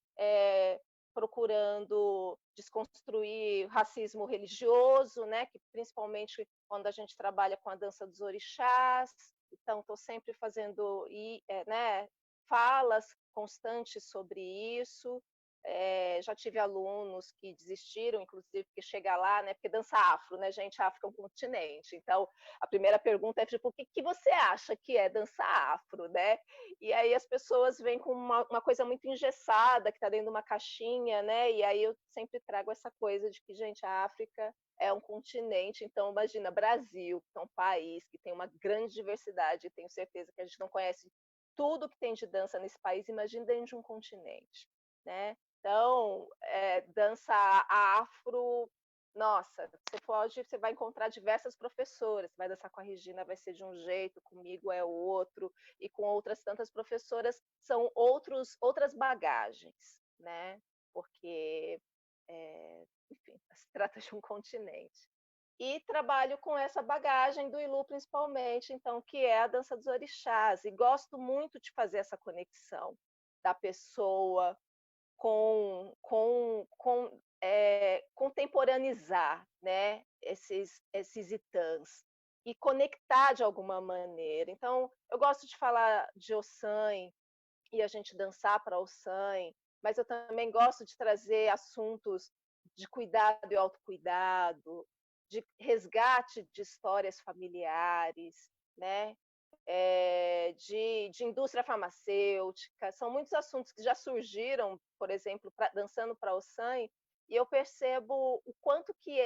procurando desconstruir racismo religioso, né? Que principalmente quando a gente trabalha com a dança dos orixás. Então, estou sempre fazendo né, falas constantes sobre isso. Já tive alunos que desistiram, inclusive, porque chega lá, né? Porque dança afro, né, gente? África é um continente. Então, a primeira pergunta é tipo, o que você acha que é dança afro, né? E aí as pessoas vêm com uma coisa muito engessada, que está dentro de uma caixinha, né? E aí eu sempre trago essa coisa de que, gente, a África é um continente, então imagina, Brasil, que é um país que tem uma grande diversidade, e tenho certeza que a gente não conhece tudo que tem de dança nesse país, imagina dentro de um continente, né? Então, dança afro, nossa, você vai encontrar diversas professoras. Você vai dançar com a Regina, vai ser de um jeito, comigo é outro, e com outras tantas professoras são outras bagagens, né? Porque, enfim, se trata de um continente. E trabalho com essa bagagem do Ilu, principalmente, então, que é a dança dos orixás. E gosto muito de fazer essa conexão da pessoa contemporaneizar, né, esses itãs e conectar de alguma maneira. Então, eu gosto de falar de Ossan e a gente dançar para Ossan, mas eu também gosto de trazer assuntos de cuidado e autocuidado, de resgate de histórias familiares, né? De indústria farmacêutica, são muitos assuntos que já surgiram, por exemplo, dançando para o SAM, e eu percebo o quanto que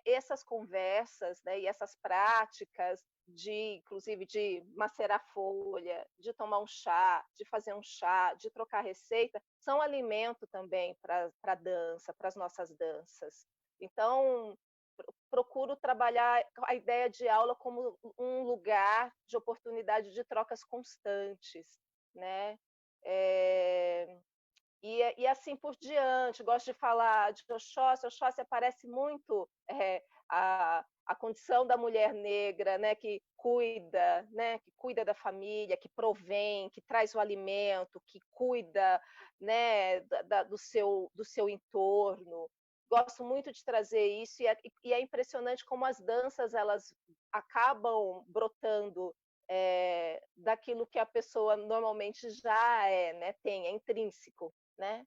essas conversas, né, e essas práticas inclusive de macerar folha, de tomar um chá, de fazer um chá, de trocar receita, são alimento também para a dança, para as nossas danças. Então, procuro trabalhar a ideia de aula como um lugar de oportunidade de trocas constantes, né? E assim por diante. Gosto de falar de Oxóssi. Oxóssi aparece muito a condição da mulher negra, né, que cuida da família, que provém, que traz o alimento, que cuida, né, do seu entorno. Gosto muito de trazer isso e é impressionante como as danças elas acabam brotando daquilo que a pessoa normalmente já né, é intrínseco, né?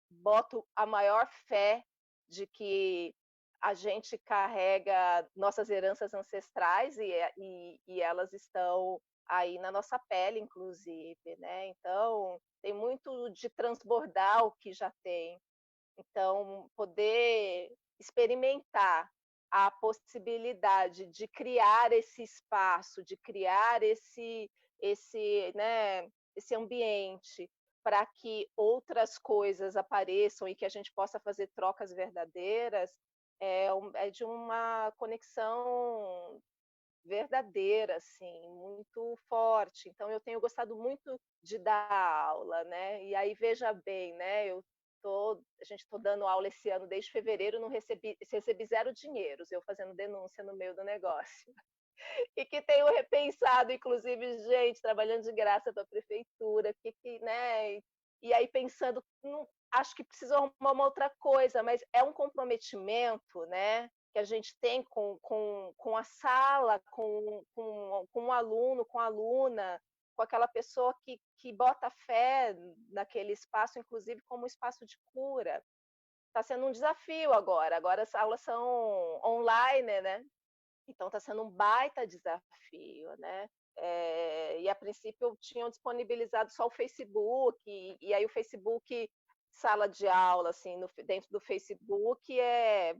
Boto a maior fé de que a gente carrega nossas heranças ancestrais e elas estão aí na nossa pele, inclusive, né? Então, tem muito de transbordar o que já tem. Então, poder experimentar a possibilidade de criar esse espaço, de criar esse ambiente para que outras coisas apareçam e que a gente possa fazer trocas verdadeiras, é de uma conexão verdadeira, assim, muito forte. Então, eu tenho gostado muito de dar aula, né? E aí, veja bem, né? A gente está dando aula esse ano desde fevereiro, recebi 0 dinheiros, eu fazendo denúncia no meio do negócio. E que tenho repensado, inclusive, gente, trabalhando de graça para a prefeitura, né? E aí pensando, acho que precisa arrumar uma outra coisa, mas é um comprometimento, né? Que a gente tem com a sala, com um aluno, com a aluna, com aquela pessoa que bota fé naquele espaço, inclusive como espaço de cura. Está sendo um desafio agora as aulas são online, né? Então está sendo um baita desafio, né? E a princípio tinham disponibilizado só o Facebook, e aí o Facebook, sala de aula, assim, dentro do Facebook,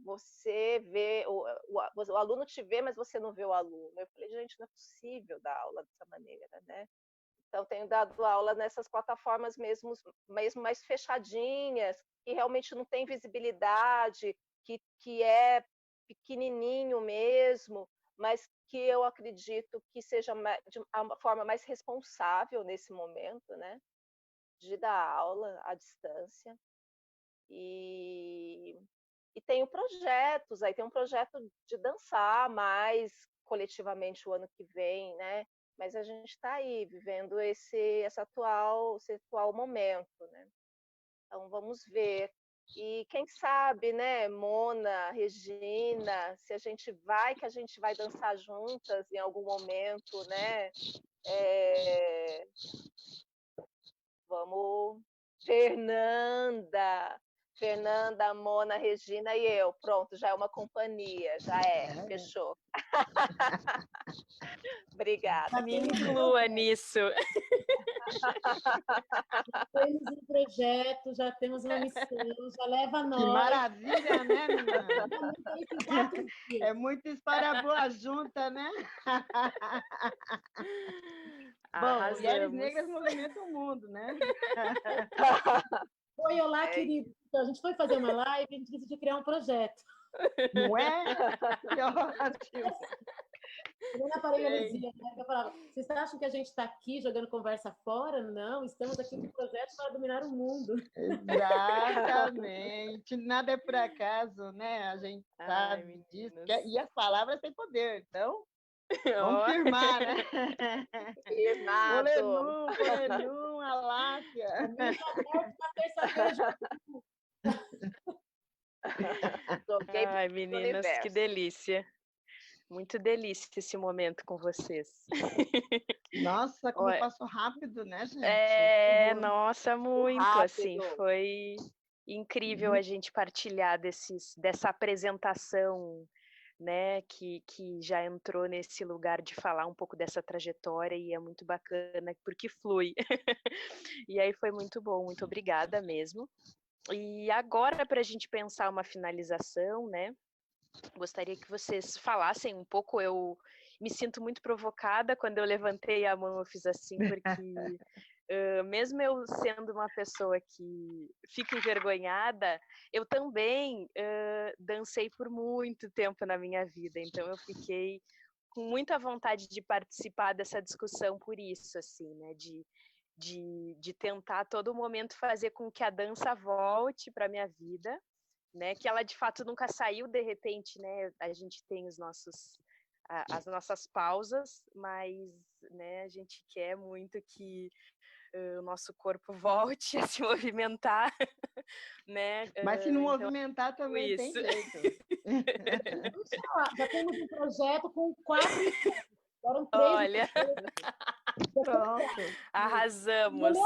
você vê, o aluno te vê, mas você não vê o aluno. Eu falei, gente, não é possível dar aula dessa maneira, né? Então, tenho dado aula nessas plataformas mesmo mais fechadinhas, que realmente não tem visibilidade, que é pequenininho mesmo, mas que eu acredito que seja de uma forma mais responsável nesse momento, né? De dar aula à distância. E tenho projetos, aí tem um projeto de dançar mais coletivamente o ano que vem, né? Mas a gente está aí vivendo esse atual momento, né? Então vamos ver. E quem sabe, né, Mona, Regina, se a gente vai dançar juntas em algum momento, né? Vamos, Fernanda, Mona, Regina e eu. Pronto, já é uma companhia, fechou. Obrigada. Me inclua nisso. Temos um projeto, já temos uma missão, já leva nós. Que maravilha, né, menina? É muita história boa junta, né? Bom, mulheres negras movimentam o mundo, né? Oi, olá, querido. Então, a gente foi fazer uma live e a gente decidiu criar um projeto. Não é? Que ótimo. Na paralisia, né? Eu falava, vocês acham que a gente está aqui jogando conversa fora? Não, estamos aqui com um projeto para dominar o mundo. Exatamente. Nada é por acaso, né? A gente sabe disso. E as palavras têm poder, então vamos firmar, né? Firmado. Polenum, Alácia. Na terça-feira. Ai, meninas, que delícia. Muito delícia esse momento com vocês. Nossa, como passou rápido, né, gente? Nossa, muito, assim, foi incrível a gente partilhar dessa apresentação, né, que já entrou nesse lugar de falar um pouco dessa trajetória e é muito bacana, porque flui. E aí foi muito bom, muito obrigada mesmo. E agora, para a gente pensar uma finalização, né, gostaria que vocês falassem um pouco. Eu me sinto muito provocada quando eu levantei a mão, eu fiz assim, porque mesmo eu sendo uma pessoa que fica envergonhada, eu também dancei por muito tempo na minha vida, então eu fiquei com muita vontade de participar dessa discussão por isso, assim, né, de tentar a todo momento fazer com que a dança volte para a minha vida, né? Que ela de fato nunca saiu, de repente, né? A gente tem as nossas pausas, mas, né? A gente quer muito que o nosso corpo volte a se movimentar, né? Mas se não Então, movimentar também tem isso. jeito. Vamos falar, já temos um projeto com 4 encontros. Foram 3 Olha, Pronto. arrasamos.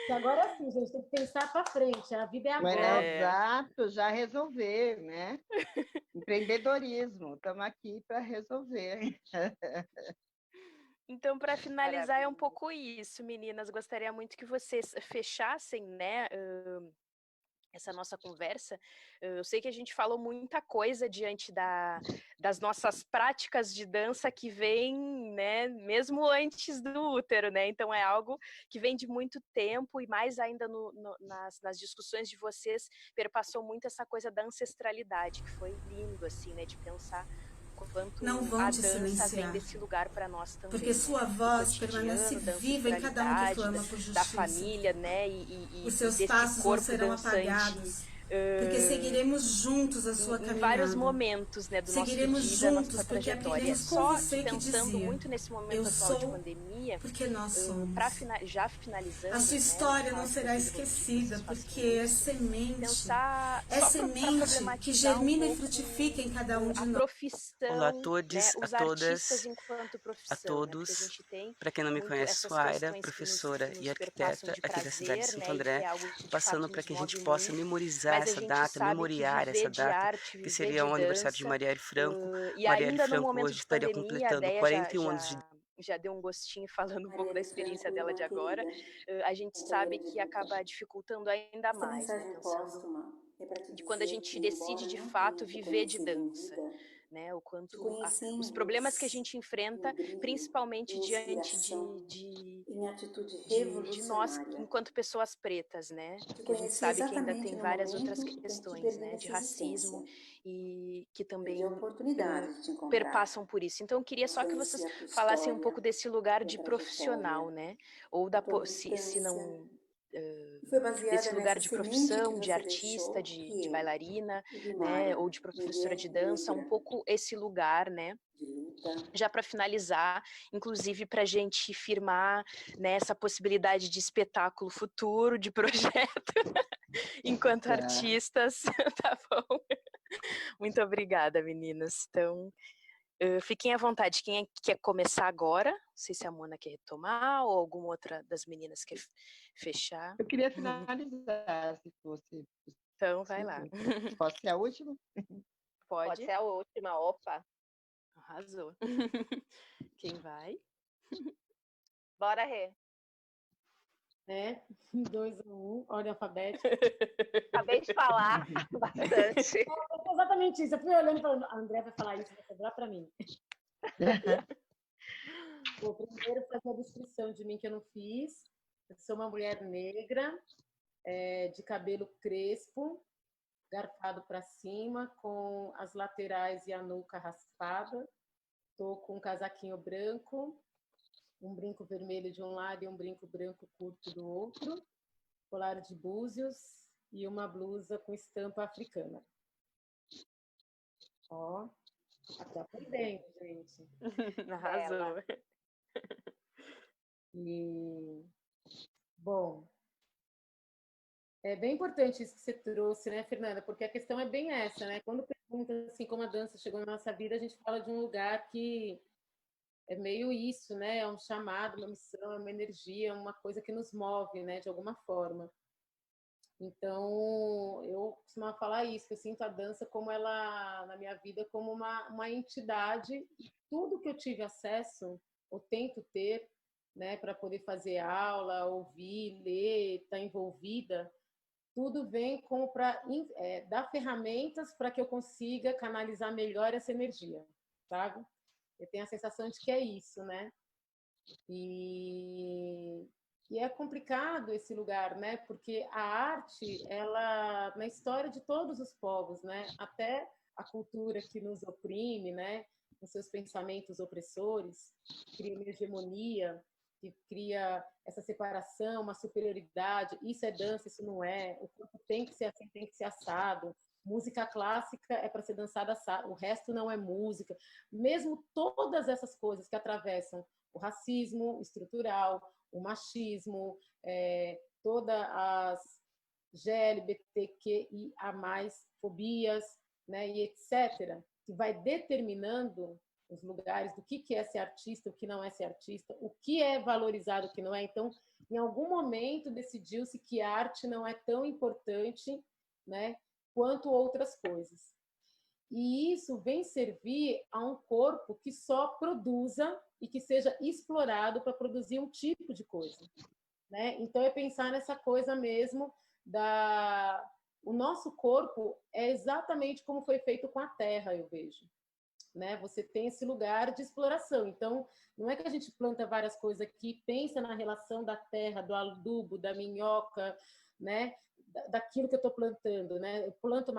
Que agora sim, gente, tem que pensar para frente. A vida é Mas, agora. exato, já resolver, né? Empreendedorismo, estamos aqui para resolver. Então, para finalizar, é um Maravilha. pouco isso, meninas. Gostaria muito que vocês fechassem, né, essa nossa conversa. Eu sei que a gente falou muita coisa diante das nossas práticas de dança que vem, né, mesmo antes do útero, né? Então é algo que vem de muito tempo e mais ainda nas discussões de vocês perpassou muito essa coisa da ancestralidade, que foi lindo, assim, né, de pensar quanto Não vão a te dança vem silenciar, desse lugar para nós também, porque né? sua Do voz permanece cotidiano, da viva em cada um que ancestralidade, clama por da justiça. família, né? E Os seus desse passos não corpo serão dançante apagados, porque seguiremos juntos a sua em vários caminhada. momentos, né, do Seguiremos nosso dia, da juntos nossa porque trajetória. aprendemos com Só você que pensando dizia: muito nesse momento eu atual de sou pandemia, porque nós somos. já finalizando, A sua né, história o não espaço será daquele Rodrigo, esquecida, espaço porque é fluxo, semente. pensar É só para semente que problematizar germina e pouco frutifica em cada um de a nós. profissão, Olá a né, todos, a os artistas todas, enquanto a profissão, né, porque a todos. gente tem Para quem não me muito conhece, essas sou Aira, questões que professora e nos perpassam arquiteta de aqui da cidade de prazer, Santo né, e que André, é algo que de passando fato para nos que a gente move possa muito, memorizar mas a essa gente data, sabe que memoriar essa viver de data, arte, que viver seria de o aniversário de dança, Marielle Franco. e Marielle ainda no Franco momento hoje de estaria pandemia, a completando Déia 41 anos de já deu um gostinho falando um pouco da Marielle experiência Franco, dela irmã de agora, querida, a gente sabe companheira de que luta. acaba dificultando ainda Esta mais, né, mensagem pensando póstuma é para te de quando a dizer gente que, embora decide de não tenha fato te viver de conhecido em dança, vida, né, o te quanto conheci em os problemas que a luz, gente em enfrenta, brilho, principalmente em diante inspiração, em atitude de nós revolucionária. enquanto pessoas pretas, né? Te Porque a gente conheci sabe que ainda exatamente tem no várias outras momento em que questões, perdi né, de essa racismo existência. e que Perdi a também oportunidade de te encontrar. perpassam por isso. Então, eu queria só que Desconheci vocês a tua falassem um história, pouco desse a lugar tua de trajetória, profissional, né? Ou a tua se militância. não E foi baseada desse lugar nessa de semente que profissão, de você artista, deixou que de eu, bailarina, né, Iguimara, ou de professora mulher de dança, um negra, pouco esse lugar, né? de luta, Já para finalizar, inclusive para a gente firmar nessa possibilidade de espetáculo futuro, de projeto, enquanto Tá. artistas, tá bom? Muito obrigada, meninas. Então, fiquem à vontade. Quem quer começar agora? Não sei se a Mona quer retomar ou alguma outra das meninas quer fechar. Eu queria finalizar, se fosse Então, vai lá. possível. Posso ser a última? Pode ser a última, opa. Arrasou. Quem vai? Bora, Rê. Né? 2 a 1, ordem alfabética. Acabei de falar bastante. É exatamente isso. Eu fui olhando e falando, a André vai falar isso, vai sobrar para mim. Vou primeiro fazer a descrição de mim que eu não fiz. Eu sou uma mulher negra, de cabelo crespo, garfado para cima, com as laterais e a nuca raspada. Estou com um casaquinho branco, um brinco vermelho de um lado e um brinco branco curto do outro, colar de búzios e uma blusa com estampa africana. Ó, até aprendendo, gente. Arrasou. E, bom, é bem importante isso que você trouxe, né, Fernanda? Porque a questão é bem essa, né? Quando pergunta assim como a dança chegou na nossa vida, a gente fala de um lugar que é meio isso, né? É um chamado, uma missão, é uma energia, uma coisa que nos move, né? De alguma forma. Então, eu costumava falar isso, que eu sinto a dança como ela, na minha vida, como uma entidade. E tudo que eu tive acesso, ou tento ter, né? Para poder fazer aula, ouvir, ler, estar envolvida, tudo vem como para dar ferramentas para que eu consiga canalizar melhor essa energia, sabe? Eu tenho a sensação de que é isso, né? E é complicado esse lugar, né? Porque a arte, ela, na história de todos os povos, né? Até a cultura que nos oprime, né? Com seus pensamentos opressores, cria uma hegemonia. que cria essa separação, uma superioridade, isso é dança, isso não é, o corpo tem que ser assim, tem que ser assado, música clássica é para ser dançada assado, o resto não é música. Mesmo todas essas coisas que atravessam o racismo estrutural, o machismo, todas as GLBTQIA+, fobias, né, e etc., que vai determinando os lugares do que é ser artista, o que não é ser artista, o que é valorizado, o que não é. Então, em algum momento, decidiu-se que a arte não é tão importante, né, quanto outras coisas. E isso vem servir a um corpo que só produza e que seja explorado para produzir um tipo de coisa, né? Então, é pensar nessa coisa mesmo o nosso corpo é exatamente como foi feito com a terra, eu vejo. Né? Você tem esse lugar de exploração. Então, não é que a gente planta várias coisas aqui, pensa na relação da terra, do adubo, da minhoca, né? Daquilo que eu estou plantando, né? Eu planto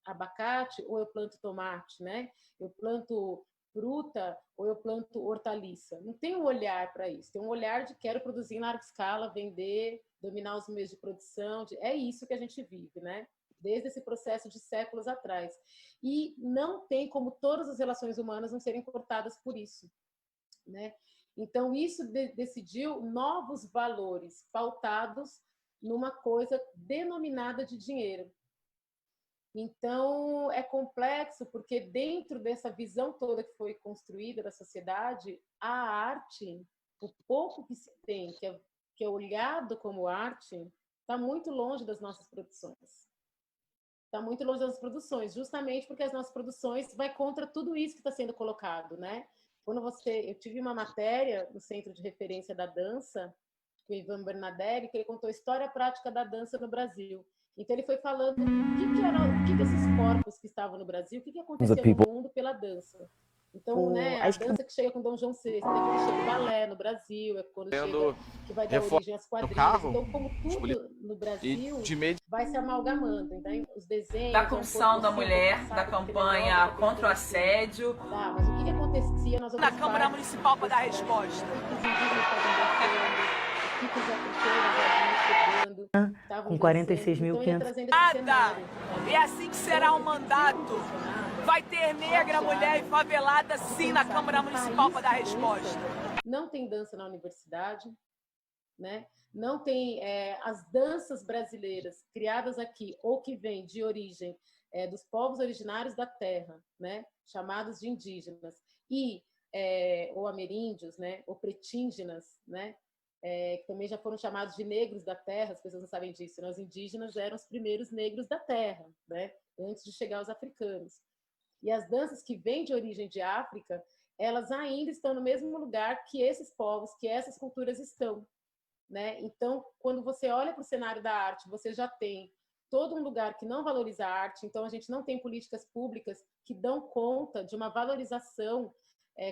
abacate ou eu planto tomate, né? Eu planto fruta ou eu planto hortaliça. Não tem um olhar para isso. Tem um olhar de quero produzir em larga escala, vender, dominar os meios de produção. É isso que a gente vive, né? Desde esse processo de séculos atrás. E não tem como todas as relações humanas não serem cortadas por isso, né? Então, isso decidiu novos valores pautados numa coisa denominada de dinheiro. Então, é complexo, porque dentro dessa visão toda que foi construída da sociedade, a arte, o pouco que se tem, que é olhado como arte, está muito longe das nossas produções. Está muito longe das produções, justamente porque as nossas produções vai contra tudo isso que está sendo colocado, né? Eu tive uma matéria no Centro de Referência da Dança, com o Ivan Bernadelli, que ele contou a história prática da dança no Brasil. Então, ele foi falando o que esses corpos que estavam no Brasil, o que acontecia no mundo pela dança. Então, né, a dança que chega com Dom João VI, é quando chega o balé no Brasil, é quando chega, que vai dar origem às quadrilhas. Então, como tudo no Brasil vai se amalgamando. Então, os desenhos... Da Comissão da Mulher, da campanha contra o assédio. Tá, mas o que acontecia na Câmara Municipal para dar resposta? Com 46.500. Nada! É assim que será o mandato. Vai ter negra, mulher e favelada, sim, na Câmara Municipal para dar resposta. Não tem dança na universidade, né? Não tem as danças brasileiras criadas aqui, ou que vêm de origem dos povos originários da terra, né? Chamados de indígenas, ou ameríndios, né? Ou pretígenas, né? Que também já foram chamados de negros da terra, as pessoas não sabem disso, né? Os indígenas eram os primeiros negros da terra, né? Antes de chegar os africanos. E as danças que vêm de origem de África, elas ainda estão no mesmo lugar que esses povos, que essas culturas estão, né? Então, quando você olha para o cenário da arte, você já tem todo um lugar que não valoriza a arte, então a gente não tem políticas públicas que dão conta de uma valorização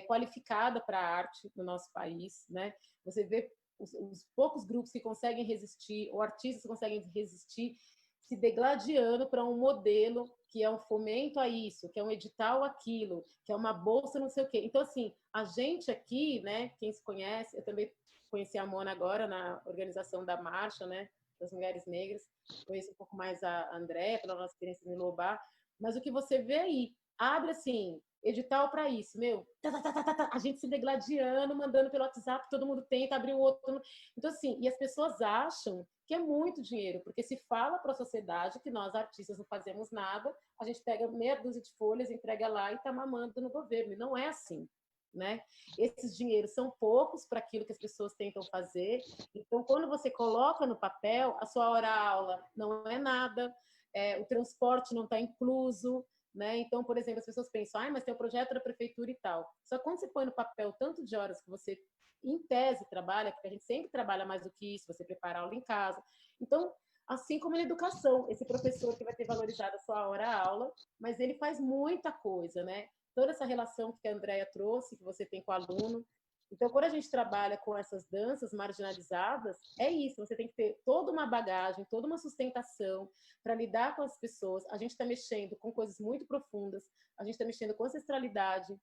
qualificada para a arte no nosso país, né? Você vê os poucos grupos que conseguem resistir, ou artistas que conseguem resistir, se degladiando para um modelo que é um fomento a isso, que é um edital aquilo, que é uma bolsa não sei o quê. Então, assim, a gente aqui, né, quem se conhece, eu também conheci a Mona agora na organização da marcha, né, das mulheres negras, conheço um pouco mais a Andréa, pela nossa experiência no Lobá, mas o que você vê aí, abre assim, edital para isso, a gente se degladiando, mandando pelo WhatsApp, todo mundo tenta abrir o outro. Então, assim, e as pessoas acham que é muito dinheiro, porque se fala para a sociedade que nós, artistas, não fazemos nada, a gente pega meia dúzia de folhas, entrega lá e está mamando no governo, e não é assim, né? Esses dinheiros são poucos para aquilo que as pessoas tentam fazer, então, quando você coloca no papel, a sua hora-aula não é nada, o transporte não está incluso, né? Então, por exemplo, as pessoas pensam, mas tem o projeto da prefeitura e tal. Só que quando você põe no papel o tanto de horas que você, em tese, trabalha, porque a gente sempre trabalha mais do que isso, você prepara a aula em casa. Então, assim como na educação, esse professor que vai ter valorizado a sua hora-aula, mas ele faz muita coisa, né? Toda essa relação que a Andréa trouxe, que você tem com o aluno, Então, quando a gente trabalha com essas danças marginalizadas, é isso, você tem que ter toda uma bagagem, toda uma sustentação para lidar com as pessoas. A gente está mexendo com coisas muito profundas, a gente está mexendo com ancestralidade,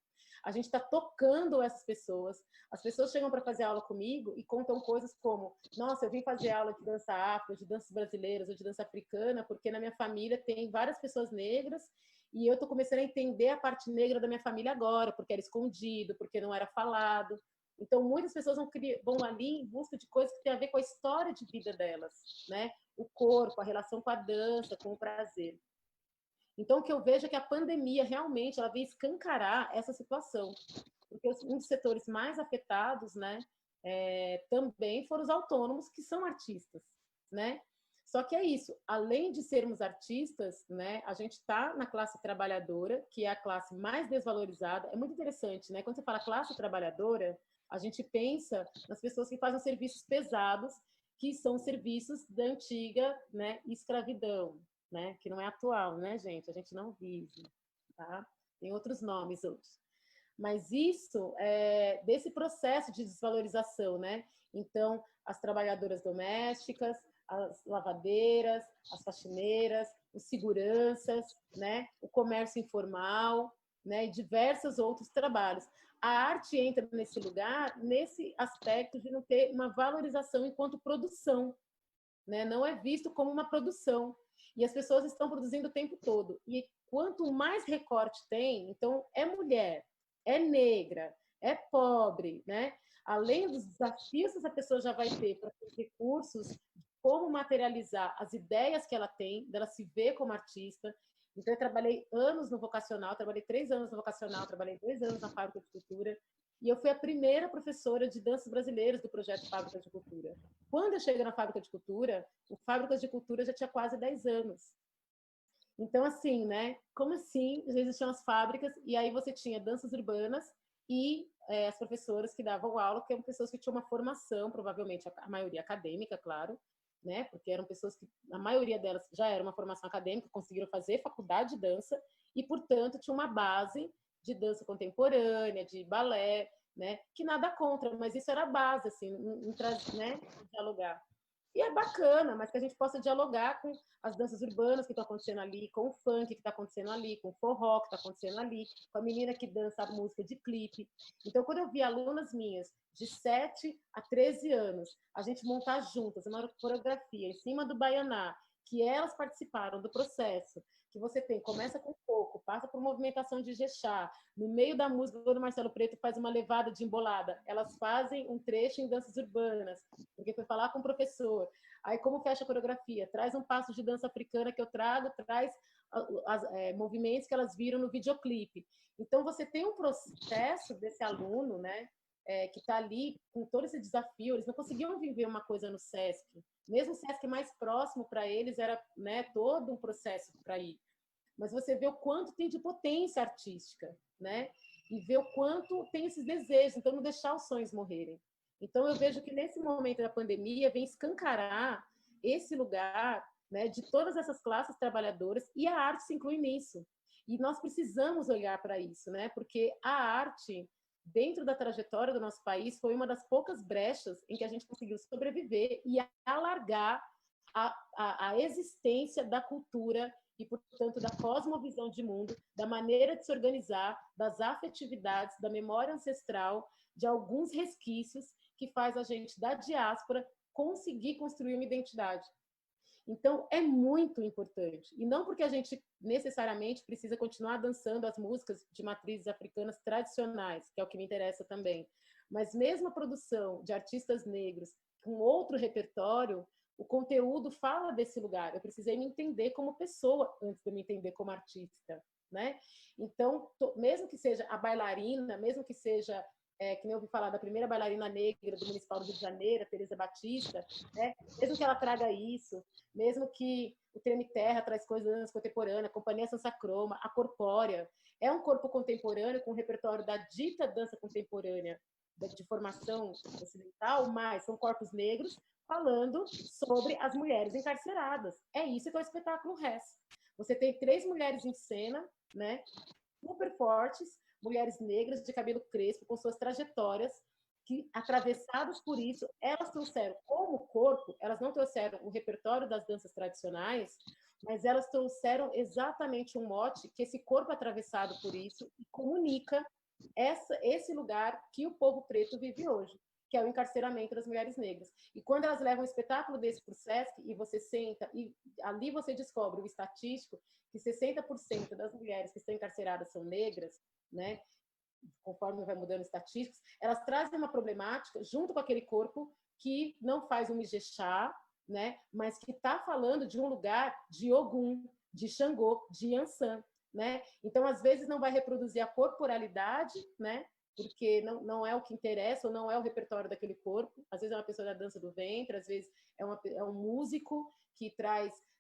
a gente está tocando essas pessoas. As pessoas chegam para fazer aula comigo e contam coisas como: nossa, eu vim fazer aula de dança afro, de danças brasileiras ou de dança africana, porque na minha família tem várias pessoas negras e eu estou começando a entender a parte negra da minha família agora, porque era escondido, porque não era falado. Então, muitas pessoas vão ali em busca de coisas que têm a ver com a história de vida delas, né? O corpo, a relação com a dança, com o prazer. Então, o que eu vejo é que a pandemia realmente ela veio escancarar essa situação, porque um dos setores mais afetados, né, também foram os autônomos, que são artistas, né? Só que é isso, além de sermos artistas, né, a gente está na classe trabalhadora, que é a classe mais desvalorizada. É muito interessante, né? Quando você fala classe trabalhadora, a gente pensa nas pessoas que fazem serviços pesados, que são serviços da antiga, né, escravidão, né, que não é atual, né, gente? A gente não vive, tá? Tem outros nomes hoje. Mas isso é desse processo de desvalorização, né? Então, as trabalhadoras domésticas, as lavadeiras, as faxineiras, os seguranças, né? O comércio informal, né? E diversos outros trabalhos. A arte entra nesse lugar, nesse aspecto de não ter uma valorização enquanto produção, né? Não é visto como uma produção. E as pessoas estão produzindo o tempo todo. E quanto mais recorte tem, então é mulher, é negra, é pobre, né? Além dos desafios que essa pessoa já vai ter para ter recursos, como materializar as ideias que ela tem, dela se ver como artista. Então, eu trabalhei anos no vocacional, trabalhei 3 anos no vocacional, trabalhei 2 anos na Fábrica de Cultura, e eu fui a primeira professora de danças brasileiras do projeto Fábrica de Cultura. Quando eu cheguei na Fábrica de Cultura, o Fábrica de Cultura já tinha quase 10 anos. Então, assim, né? Como assim? Já existiam as fábricas, e aí você tinha danças urbanas e as professoras que davam aula, que eram pessoas que tinham uma formação, provavelmente a maioria acadêmica, claro, né? Porque eram pessoas que, a maioria delas já era uma formação acadêmica, conseguiram fazer faculdade de dança e, portanto, tinha uma base de dança contemporânea, de balé, né? Que nada contra, mas isso era a base, assim, né? Dialogar. E é bacana, mas que a gente possa dialogar com as danças urbanas que estão acontecendo ali, com o funk que está acontecendo ali, com o forró que está acontecendo ali, com a menina que dança a música de clipe. Então, quando eu vi alunas minhas de 7 a 13 anos, a gente montar juntas uma coreografia em cima do baianá, que elas participaram do processo, que você tem, começa com coco, passa por movimentação de Ijexá, no meio da música do Marcelo Preto faz uma levada de embolada, elas fazem um trecho em danças urbanas, porque foi falar com o professor, aí como fecha a coreografia, traz um passo de dança africana que eu trago, traz movimentos que elas viram no videoclipe. Então você tem um processo desse aluno, né, que está ali com todo esse desafio, eles não conseguiam viver uma coisa no SESC, mesmo o SESC mais próximo para eles era, né, todo um processo para ir. Mas você vê o quanto tem de potência artística, né? E vê o quanto tem esses desejos, então não deixar os sonhos morrerem. Então eu vejo que nesse momento da pandemia vem escancarar esse lugar, né, de todas essas classes trabalhadoras, e a arte se inclui nisso. E nós precisamos olhar para isso, né? Porque a arte, dentro da trajetória do nosso país, foi uma das poucas brechas em que a gente conseguiu sobreviver e alargar a existência da cultura e, portanto, da cosmovisão de mundo, da maneira de se organizar, das afetividades, da memória ancestral, de alguns resquícios que faz a gente, da diáspora, conseguir construir uma identidade. Então, é muito importante. E não porque a gente necessariamente precisa continuar dançando as músicas de matrizes africanas tradicionais, que é o que me interessa também, mas mesmo a produção de artistas negros com outro repertório, o conteúdo fala desse lugar. Eu precisei me entender como pessoa antes de me entender como artista, né? Então, mesmo que seja a bailarina, mesmo que seja... que nem eu ouvi falar da primeira bailarina negra do Municipal do Rio de Janeiro, Teresa Batista, né? Mesmo que ela traga isso, mesmo que o Treme Terra traz coisas contemporâneas, a Companhia Sansa Croma, a Corpórea, é um corpo contemporâneo com o repertório da dita dança contemporânea de formação ocidental, mas são corpos negros falando sobre as mulheres encarceradas. É isso que é o espetáculo Res. Você tem 3 mulheres em cena, né? Super fortes, mulheres negras de cabelo crespo, com suas trajetórias, que, atravessadas por isso, elas trouxeram, como corpo, elas não trouxeram o repertório das danças tradicionais, mas elas trouxeram exatamente um mote que esse corpo atravessado por isso comunica esse lugar que o povo preto vive hoje, que é o encarceramento das mulheres negras. E quando elas levam um espetáculo desse para o Sesc, e você senta, e ali você descobre o estatístico, que 60% das mulheres que estão encarceradas são negras, né? Conforme vai mudando estatísticos, elas trazem uma problemática junto com aquele corpo que não faz um Ijexá, né? Mas que está falando de um lugar de Ogum, de Xangô, de Yansan, né? Então, às vezes, não vai reproduzir a corporalidade, né? Porque não é o que interessa, ou não é o repertório daquele corpo. Às vezes é uma pessoa da dança do ventre, às vezes é um músico que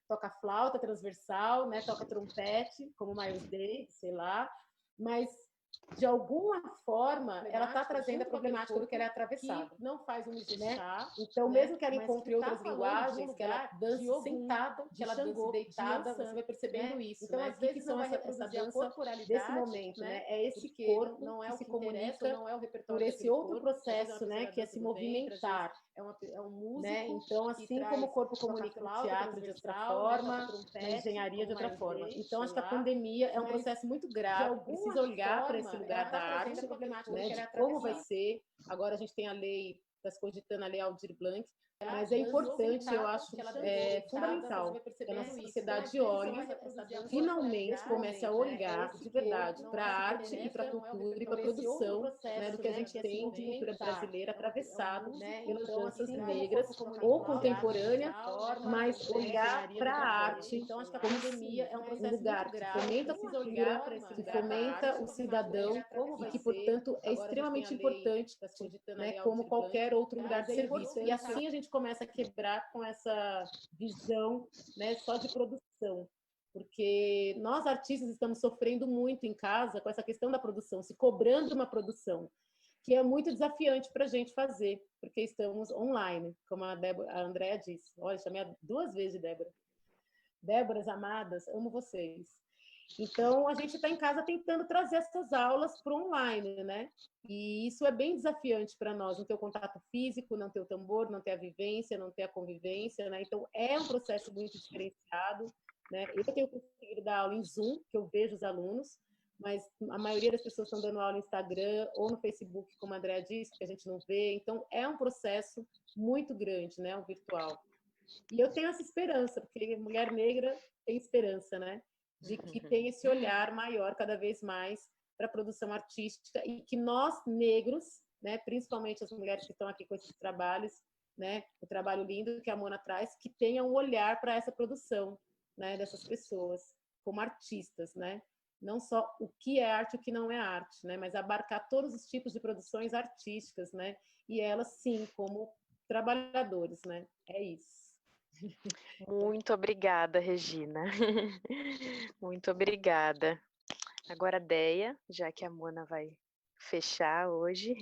toca flauta transversal, né? Toca trompete, como Miles Davis, sei lá, mas de alguma forma, ela está trazendo a problemática do que ela é atravessada. Não faz um Ijexá, né? Então, mesmo que ela encontre outras linguagens, que ela dance sentada, que ela dance deitada, você vai percebendo isso. Então, às vezes, são essa dança desse momento, né? É esse corpo que se comunica por esse outro processo, né? Que é se movimentar. É um músico, né? Então, assim como o corpo comunica no teatro de outra forma, na engenharia de outra forma. Então, acho que a pandemia é um processo muito grave, precisa olhar para esse lugar da arte, né, de como vai ser. Agora a gente tem a lei, está se cogitando a lei Aldir Blanc, mas é importante, eu acho, fundamental que a nossa sociedade olhe, finalmente comece a olhar de verdade para a arte e para a cultura e para a produção, né, do que a gente tem de cultura brasileira atravessado pelas danças negras ou contemporânea, mas olhar para a arte como um lugar que fomenta a cultura, que fomenta o cidadão e que, portanto, é extremamente importante, né, como qualquer outro lugar de serviço. E assim a gente começa a quebrar com essa visão, né, só de produção. Porque nós, artistas, estamos sofrendo muito em casa com essa questão da produção, se cobrando uma produção, que é muito desafiante para a gente fazer, porque estamos online, como a Andréa disse. Olha, chamei 2 vezes de Débora. Déboras amadas, amo vocês. Então, a gente está em casa tentando trazer essas aulas para o online, né? E isso é bem desafiante para nós, não ter o contato físico, não ter o tambor, não ter a vivência, não ter a convivência, né? Então, é um processo muito diferenciado, né? Eu tenho conseguido dar aula em Zoom, que eu vejo os alunos, mas a maioria das pessoas estão dando aula no Instagram ou no Facebook, como a Andréa disse, que a gente não vê. Então, é um processo muito grande, né? O virtual. E eu tenho essa esperança, porque mulher negra tem esperança, né? De que tem esse olhar maior cada vez mais para a produção artística e que nós, negros, né, principalmente as mulheres que estão aqui com esses trabalhos, né, o trabalho lindo que a Mona traz, que tenham um olhar para essa produção, né, dessas pessoas como artistas, né? Não só o que é arte e o que não é arte, né, mas abarcar todos os tipos de produções artísticas, né? E elas, sim, como trabalhadores, né? É isso. Muito obrigada, Regina. Muito obrigada. Agora, Déia, já que a Mona vai fechar hoje.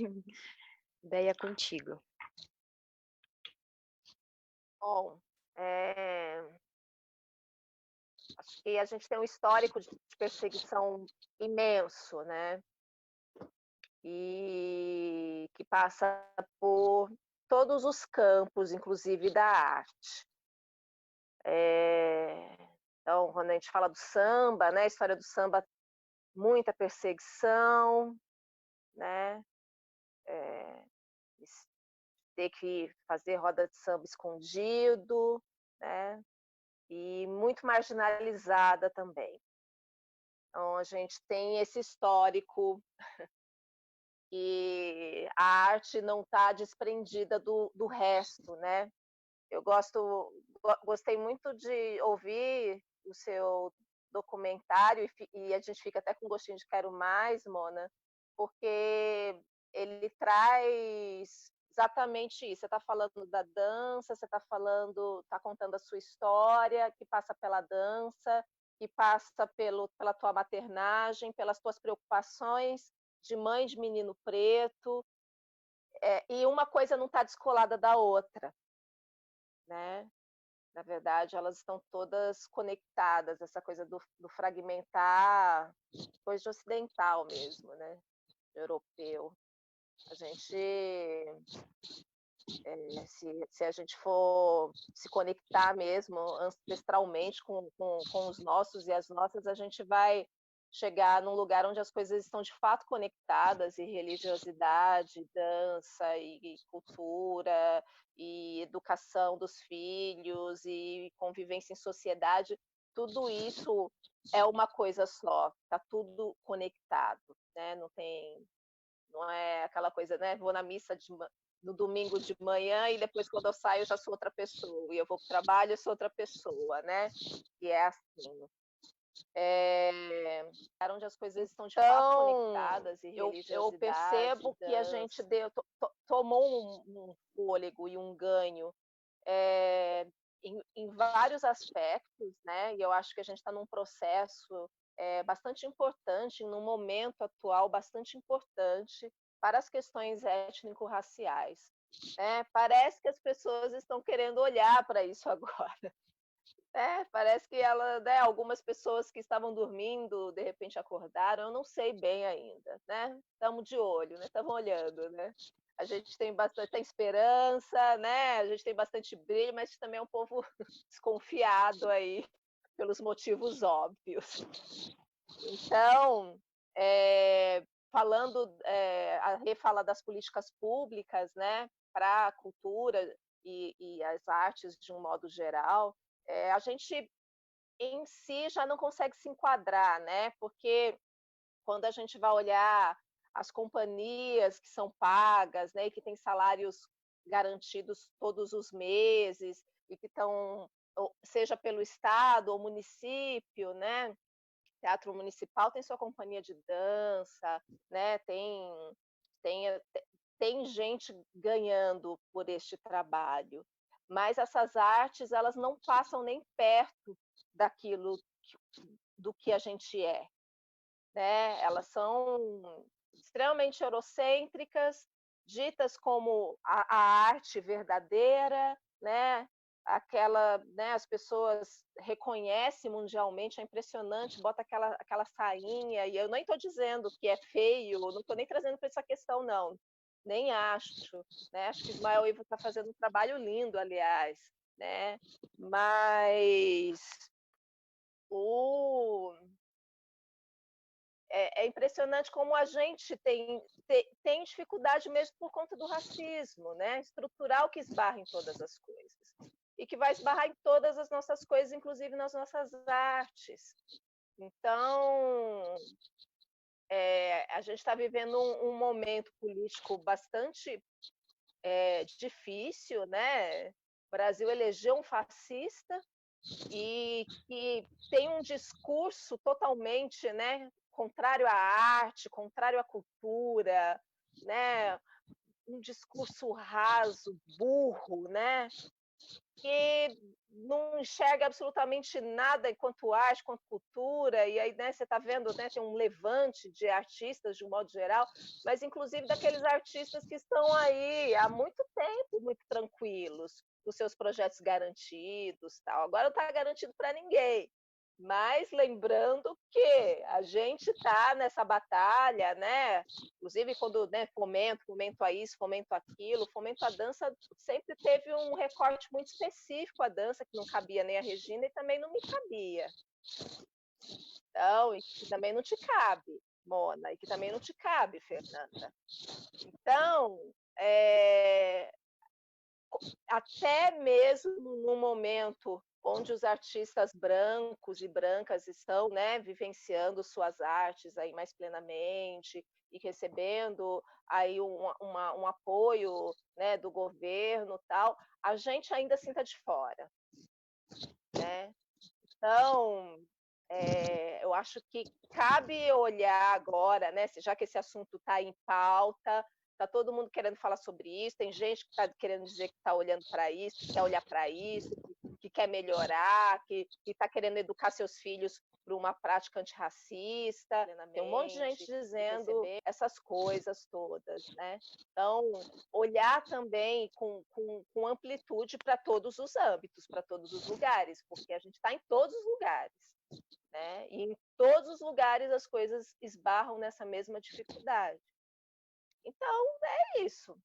Déia, contigo. Bom, acho que a gente tem um histórico de perseguição imenso, né? E que passa por todos os campos, inclusive da arte. Então, quando a gente fala do samba, né, a história do samba, muita perseguição, né, ter que fazer roda de samba escondido, né, e muito marginalizada também. Então, a gente tem esse histórico que a arte não está desprendida do resto, né? Eu gostei muito de ouvir o seu documentário e a gente fica até com gostinho de quero mais, Mona, porque ele traz exatamente isso. Você está falando da dança, você está contando a sua história, que passa pela dança, que passa pela tua maternagem, pelas tuas preocupações de mãe de menino preto, e uma coisa não está descolada da outra, né? Na verdade, elas estão todas conectadas, essa coisa do fragmentar, coisa de ocidental mesmo, né? Europeu. A gente, se a gente for se conectar mesmo ancestralmente com os nossos e as nossas, a gente vai chegar num lugar onde as coisas estão de fato conectadas, e religiosidade, dança, e cultura, e educação dos filhos, e convivência em sociedade, tudo isso é uma coisa só, está tudo conectado, né? Não é aquela coisa, né? Vou na missa no domingo de manhã e depois, quando eu saio, eu já sou outra pessoa, e eu vou para o trabalho, eu sou outra pessoa, né? E é assim. Onde as coisas estão de fato conectadas, e eu percebo que a gente tomou um fôlego e um ganho em vários aspectos, né? E eu acho que a gente está num processo bastante importante, num momento atual bastante importante para as questões étnico-raciais. Parece que as pessoas estão querendo olhar para isso agora. Parece que algumas pessoas que estavam dormindo, de repente acordaram, eu não sei bem ainda, né? Estamos de olho, né? Estamos olhando, né? A gente tem bastante esperança, né? A gente tem bastante brilho, mas também é um povo desconfiado aí, pelos motivos óbvios. Então, falando, a Rê fala das políticas públicas, né, para a cultura e as artes de um modo geral, a gente em si já não consegue se enquadrar, né? Porque quando a gente vai olhar as companhias que são pagas, né, e que têm salários garantidos todos os meses, e que estão, seja pelo Estado ou município, né? Teatro Municipal tem sua companhia de dança, né? Tem gente ganhando por este trabalho, mas essas artes, elas não passam nem perto daquilo do que a gente é, né? Elas são extremamente eurocêntricas, ditas como a arte verdadeira, né? Aquela, né, as pessoas reconhecem mundialmente, é impressionante, bota aquela sainha, e eu nem estou dizendo que é feio, não estou nem trazendo para essa questão, não, nem acho, né? Acho que Ismael Ivo está fazendo um trabalho lindo, aliás, né? Mas é impressionante como a gente tem dificuldade mesmo por conta do racismo, né? Estrutural, que esbarra em todas as coisas. E que vai esbarrar em todas as nossas coisas, inclusive nas nossas artes. Então, a gente está vivendo um momento político bastante difícil, né? O Brasil elegeu um fascista e que tem um discurso totalmente, né, contrário à arte, contrário à cultura, né? Um discurso raso, burro, né? Que não enxerga absolutamente nada enquanto arte, quanto cultura, e aí, né, você está vendo, né, tem um levante de artistas de um modo geral, mas inclusive daqueles artistas que estão aí há muito tempo, muito tranquilos, com seus projetos garantidos, tal. Agora não está garantido para ninguém, mas lembrando que a gente está nessa batalha, né? Inclusive quando, né, fomento a isso, fomento aquilo, fomento a dança, sempre teve um recorte muito específico à dança, que não cabia nem a Regina e também não me cabia. Então, e que também não te cabe, Mona, e que também não te cabe, Fernanda. Então, até mesmo no momento onde os artistas brancos e brancas estão, né, vivenciando suas artes aí mais plenamente e recebendo aí um apoio, né, do governo, tal, a gente ainda assim está de fora, né? Então, eu acho que cabe olhar agora, né, já que esse assunto está em pauta, está todo mundo querendo falar sobre isso, tem gente que está querendo dizer que está olhando para isso, que quer olhar para isso, que quer melhorar, que está querendo educar seus filhos para uma prática antirracista. Tem um monte de gente dizendo essas coisas todas, né? Então, olhar também com amplitude para todos os âmbitos, para todos os lugares, porque a gente está em todos os lugares, né? E em todos os lugares as coisas esbarram nessa mesma dificuldade. Então, é isso.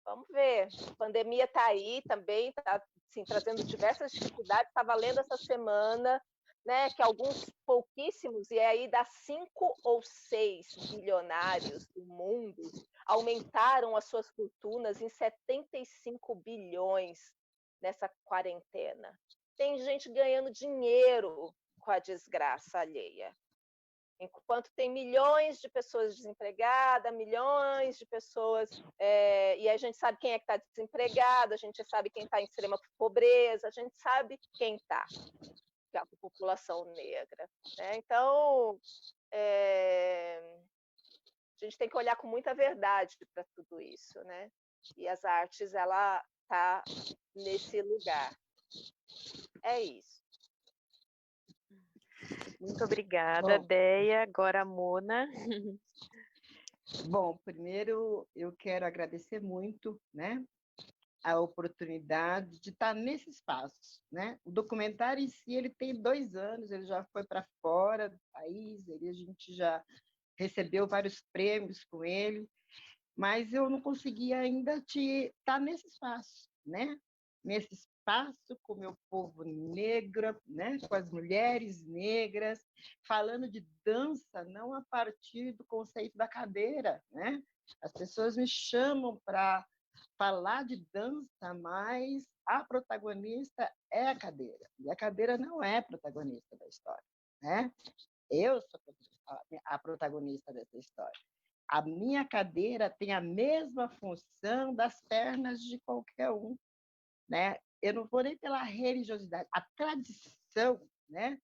Vamos ver. A pandemia está aí também, está assim, trazendo diversas dificuldades. Estava lendo essa semana, né, que alguns pouquíssimos, e aí dá 5 ou 6 bilionários do mundo, aumentaram as suas fortunas em 75 bilhões nessa quarentena. Tem gente ganhando dinheiro com a desgraça alheia. Enquanto tem milhões de pessoas desempregadas, milhões de pessoas, e a gente sabe quem é que está desempregado, a gente sabe quem está em extrema pobreza, a gente sabe quem está, que é a população negra, né? Então, a gente tem que olhar com muita verdade para tudo isso, né? E as artes, ela está nesse lugar. É isso. Muito obrigada, Déia. Agora a Mona. Bom, primeiro eu quero agradecer muito, né, a oportunidade de estar nesse espaço, né? O documentário em si, ele tem 2 anos, ele já foi para fora do país, a gente já recebeu vários prêmios com ele, mas eu não conseguia ainda estar nesse espaço, né? Nesse espaço com o meu povo negro, né? Com as mulheres negras, falando de dança, não a partir do conceito da cadeira, né? As pessoas me chamam para falar de dança, mas a protagonista é a cadeira, e a cadeira não é protagonista da história, né? Eu sou a protagonista dessa história. A minha cadeira tem a mesma função das pernas de qualquer um, né? Eu não vou nem pela religiosidade, a tradição, né?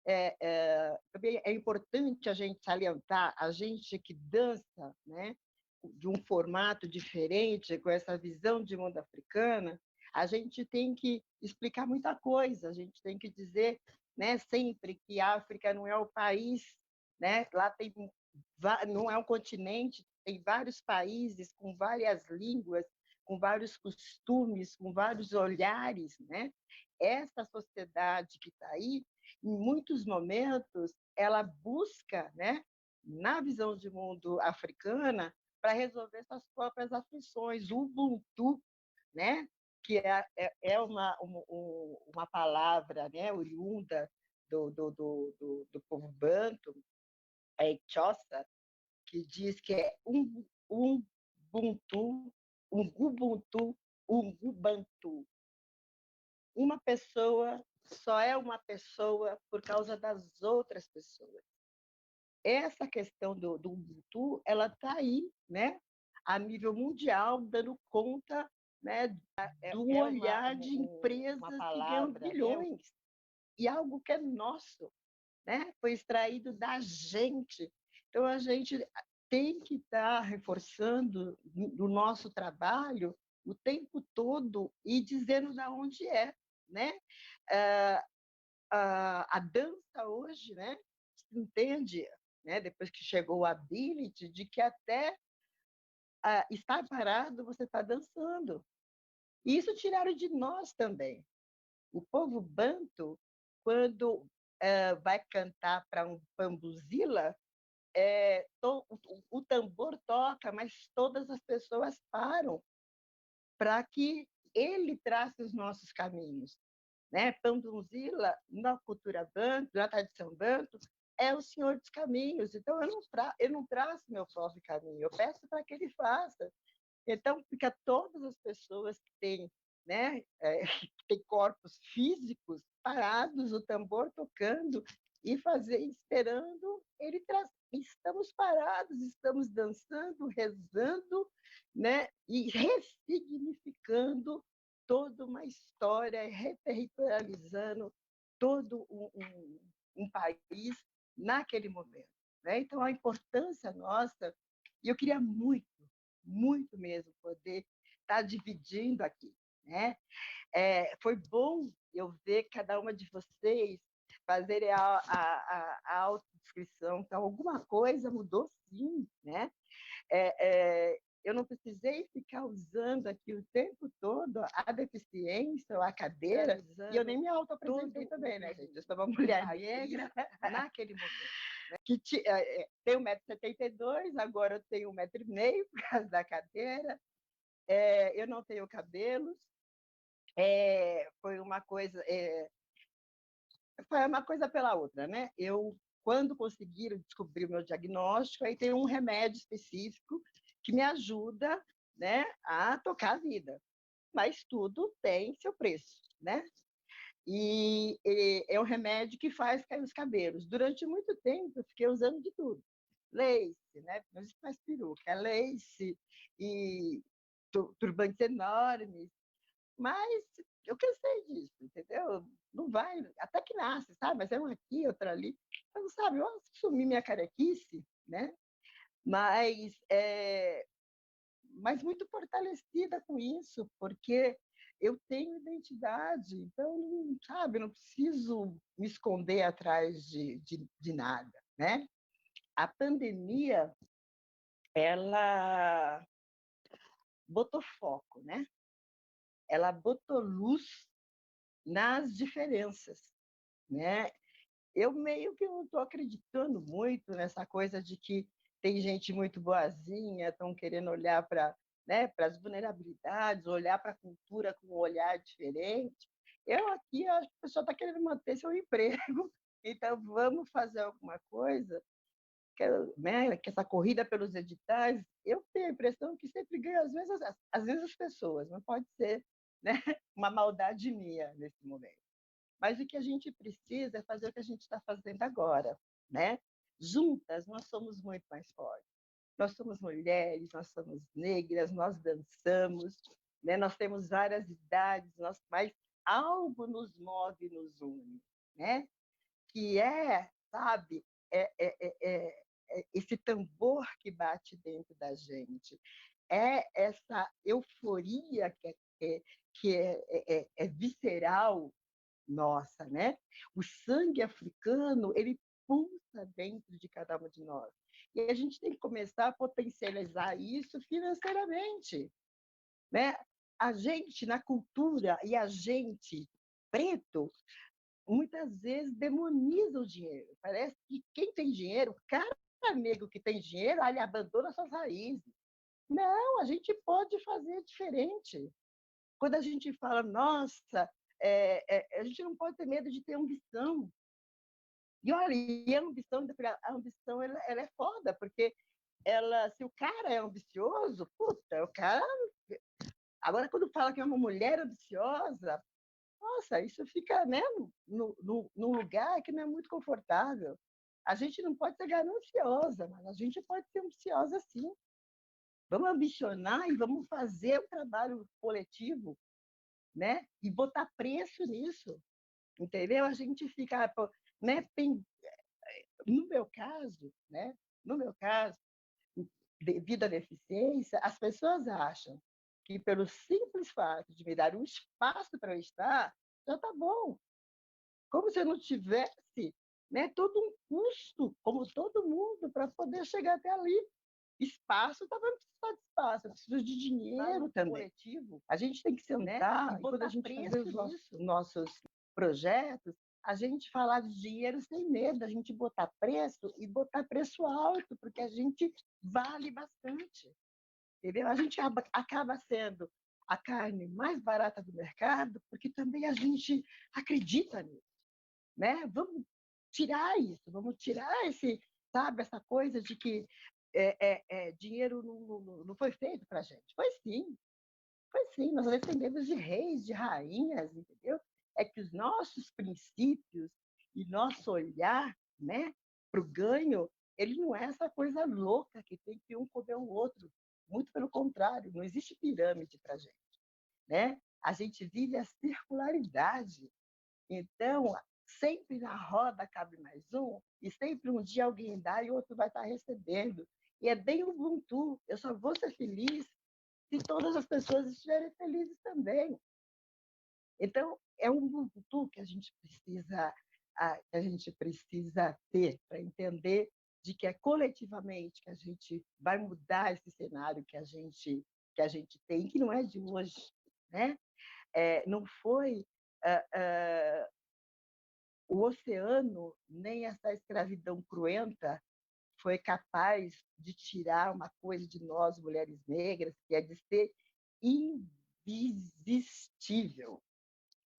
É importante a gente salientar, a gente que dança, né, de um formato diferente, com essa visão de mundo africana, a gente tem que explicar muita coisa, a gente tem que dizer, né, sempre que a África não é o país, né, lá tem, não é um continente, tem vários países com várias línguas, com vários costumes, com vários olhares, né? Essa sociedade que está aí, em muitos momentos, ela busca, né, na visão de mundo africana, para resolver suas próprias aflições. O Ubuntu, né, que é uma palavra, né, oriunda do povo banto, é Xhosa, que diz que é Ubuntu, Ubuntu. Uma pessoa só é uma pessoa por causa das outras pessoas. Essa questão do Ubuntu, ela está aí, né, a nível mundial, dando conta, né, do olhar de empresas que ganham bilhões. E algo que é nosso, né, foi extraído da gente. Então, a gente tem que estar reforçando o nosso trabalho o tempo todo e dizendo de onde é, né? A dança hoje, né, se entende, né, depois que chegou o ability, de que até estar parado você está dançando. E isso tiraram de nós também. O povo banto, quando vai cantar para um pambuzila, o tambor toca, mas todas as pessoas param para que ele trace os nossos caminhos, né? Pambuzila, na cultura banto, na tradição banto, é o senhor dos caminhos. Então, eu não traço meu próprio caminho, eu peço para que ele faça. Então, fica todas as pessoas que têm, né, que têm corpos físicos parados, o tambor tocando e esperando ele trazer. Estamos parados, estamos dançando, rezando, né, e ressignificando toda uma história, reterritorializando todo um país naquele momento, né? Então, a importância nossa, e eu queria muito mesmo poder estar dividindo aqui, né? Foi bom eu ver cada uma de vocês fazerem a autodescrição, então alguma coisa mudou sim, né? Eu não precisei ficar usando aqui o tempo todo a deficiência ou a cadeira, e eu nem me auto-apresentei também, né, gente? Eu sou uma mulher negra naquele momento. que tem 1,72 m, agora eu tenho 1,5 m por causa da cadeira. Eu não tenho cabelos. Foi uma coisa pela outra, né? Quando conseguiram descobrir o meu diagnóstico, aí tem um remédio específico que me ajuda, né, a tocar a vida. Mas tudo tem seu preço, né? E é um remédio que faz cair os cabelos. Durante muito tempo, eu fiquei usando de tudo. Lace, né? Não existe mais peruca, lace e turbantes enormes. Mas eu cansei disso, entendeu? Não vai, até que nasce, sabe? Mas é um aqui, outro ali. Então, sabe, eu assumi minha carequice, né? Mas muito fortalecida com isso, porque eu tenho identidade, então, sabe, não preciso me esconder atrás de nada, né? A pandemia, ela botou foco, né? Ela botou luz nas diferenças, né? Eu meio que não estou acreditando muito nessa coisa de que tem gente muito boazinha, estão querendo olhar para, né, para as vulnerabilidades, olhar para a cultura com um olhar diferente. Eu aqui acho que a pessoa está querendo manter seu emprego, então vamos fazer alguma coisa. Né, que essa corrida pelos editais, eu tenho a impressão que sempre ganha, às vezes as pessoas, não pode ser, né, uma maldade minha nesse momento. Mas o que a gente precisa é fazer o que a gente está fazendo agora, né? Juntas, nós somos muito mais fortes. Nós somos mulheres, nós somos negras, nós dançamos, né? Nós temos várias idades, mas algo nos move, nos une, né? Que sabe, esse tambor que bate dentro da gente, essa euforia que é visceral nossa, né? O sangue africano, ele pulsa dentro de cada uma de nós. E a gente tem que começar a potencializar isso financeiramente, né? A gente, na cultura, e a gente, preto, muitas vezes demoniza o dinheiro. Parece que quem tem dinheiro, o cara negro que tem dinheiro, ele abandona suas raízes. Não, a gente pode fazer diferente. Quando a gente fala, nossa, a gente não pode ter medo de ter ambição. E olha, a ambição ela é foda, porque se o cara é ambicioso, puta, o cara. Agora, quando fala que é uma mulher ambiciosa, nossa, isso fica, né, num lugar que não é muito confortável. A gente não pode ser gananciosa, mas a gente pode ser ambiciosa sim. Vamos ambicionar e vamos fazer um trabalho coletivo, né? E botar preço nisso, entendeu? A gente fica, né? No meu caso, né? No meu caso, devido à deficiência, as pessoas acham que pelo simples fato de me dar um espaço para eu estar, já está bom. Como se eu não tivesse, né, todo um custo, como todo mundo, para poder chegar até ali. Espaço, também não precisa de espaço, eu preciso de dinheiro também. Coletivo. A gente tem que sentar, né? E quando a gente faz os nossos projetos, a gente falar de dinheiro sem medo, a gente botar preço e botar preço alto, porque a gente vale bastante. Entendeu? A gente acaba sendo a carne mais barata do mercado, porque também a gente acredita nisso, né? Vamos tirar isso, vamos tirar sabe, essa coisa de que dinheiro não foi feito para a gente. Foi sim, nós descendemos de reis, de rainhas, entendeu? É que os nossos princípios e nosso olhar, né, para o ganho, ele não é essa coisa louca que tem que um comer o outro. Muito pelo contrário, não existe pirâmide para a gente, né? A gente vive a circularidade. Então, sempre na roda cabe mais um, e sempre um dia alguém dá e o outro vai estar recebendo. E é bem Ubuntu. Eu só vou ser feliz se todas as pessoas estiverem felizes também. Então, é um Ubuntu que a gente precisa ter para entender de que é coletivamente que a gente vai mudar esse cenário que a gente tem, que não é de hoje, né? Não foi O oceano, nem essa escravidão cruenta, foi capaz de tirar uma coisa de nós, mulheres negras, que é de ser indesistível.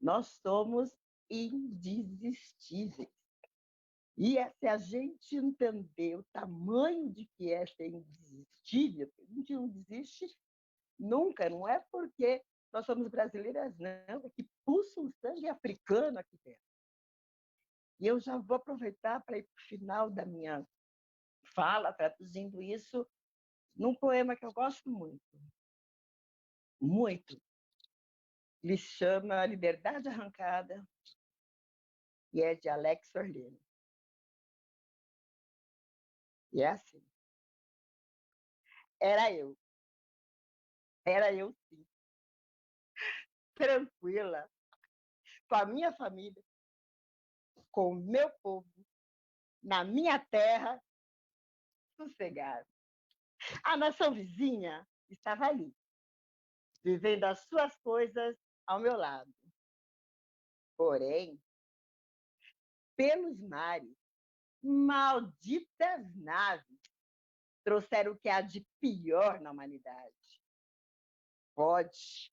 Nós somos indesistíveis. E se a gente entender o tamanho de que é ser indesistível, a gente não desiste nunca, não é porque nós somos brasileiras, não, é que pulsa um sangue africano aqui dentro. E eu já vou aproveitar para ir para o final da minha fala, traduzindo isso num poema que eu gosto muito. Muito. Ele chama Liberdade Arrancada e é de Alex Orleni. E é assim. Era eu sim, tranquila, com a minha família, com o meu povo, na minha terra, sossegada. A nação vizinha estava ali, vivendo as suas coisas ao meu lado. Porém, pelos mares, malditas naves trouxeram o que há de pior na humanidade. Pode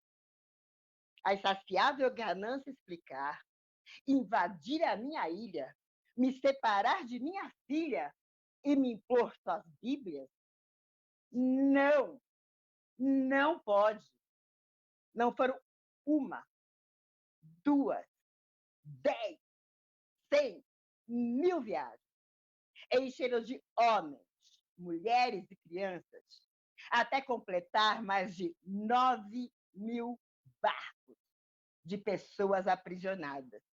a insaciável ganância explicar, invadir a minha ilha, me separar de minha filha e me impor suas bíblias? Não, não pode. Não foram uma, 2, 10, 100, 1000 viagens. Encheram de homens, mulheres e crianças, até completar mais de 9.000 barcos de pessoas aprisionadas,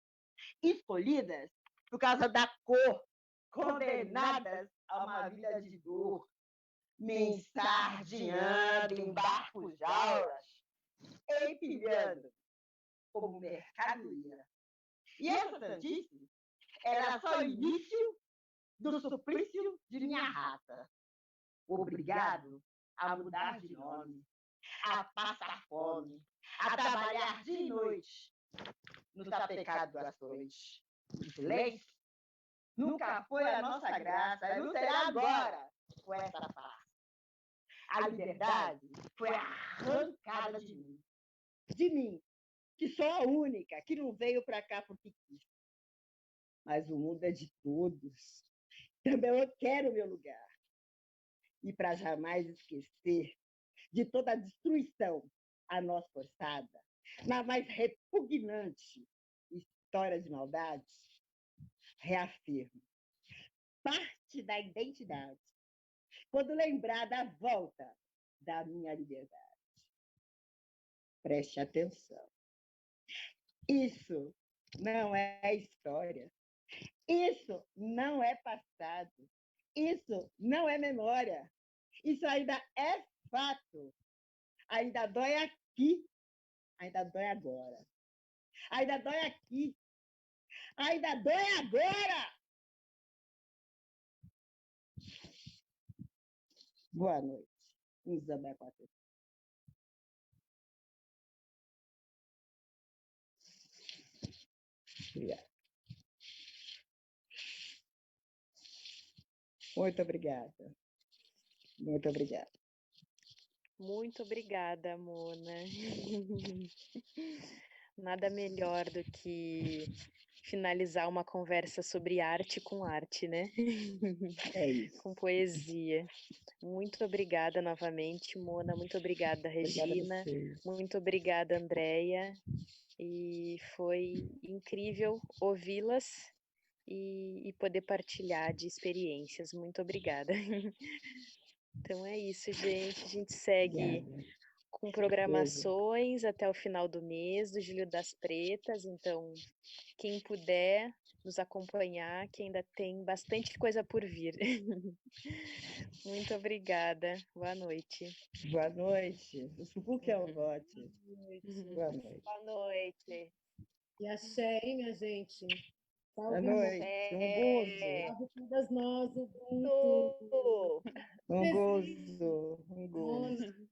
escolhidas por causa da cor, condenadas a uma vida de dor, me ensardinhando em barcos jaulas, empilhando como mercadoria. E essa sandice era só o início do suplício de minha raça. Obrigado a mudar de nome, a passar fome, a trabalhar de noite no tapecado do açoite. O silêncio nunca foi a nossa graça, não será agora com essa farsa. A liberdade foi arrancada de mim, que sou a única que não veio para cá porque quis. Mas o mundo é de todos. Também eu quero o meu lugar. E para jamais esquecer de toda a destruição a nós forçada, na mais repugnante história de maldade, reafirmo parte da identidade quando lembrar da volta da minha liberdade. Preste atenção. Isso não é história. Isso não é passado. Isso não é memória. Isso ainda é fato. Ainda dói aqui. Ainda dói agora. Ainda dói aqui. Ainda dói agora. Boa noite. Isabel Quatro. Obrigada. Muito obrigada. Muito obrigada. Muito obrigada, Mona. Nada melhor do que finalizar uma conversa sobre arte com arte, né? É isso. Com poesia. Muito obrigada novamente, Mona. Muito obrigada, Regina. Muito obrigada, Andréia. E foi incrível ouvi-las e poder partilhar de experiências. Muito obrigada. Então é isso, gente. A gente segue com programações até o final do mês do Júlio das Pretas. Então, quem puder nos acompanhar, que ainda tem bastante coisa por vir. Muito obrigada. Boa noite. Boa noite. O que é o vote? Boa noite. Boa noite. E axé, hein, minha gente? Boa noite. Um gozo. Salve todas nós, Ubuntu. Um gozo. Um gozo.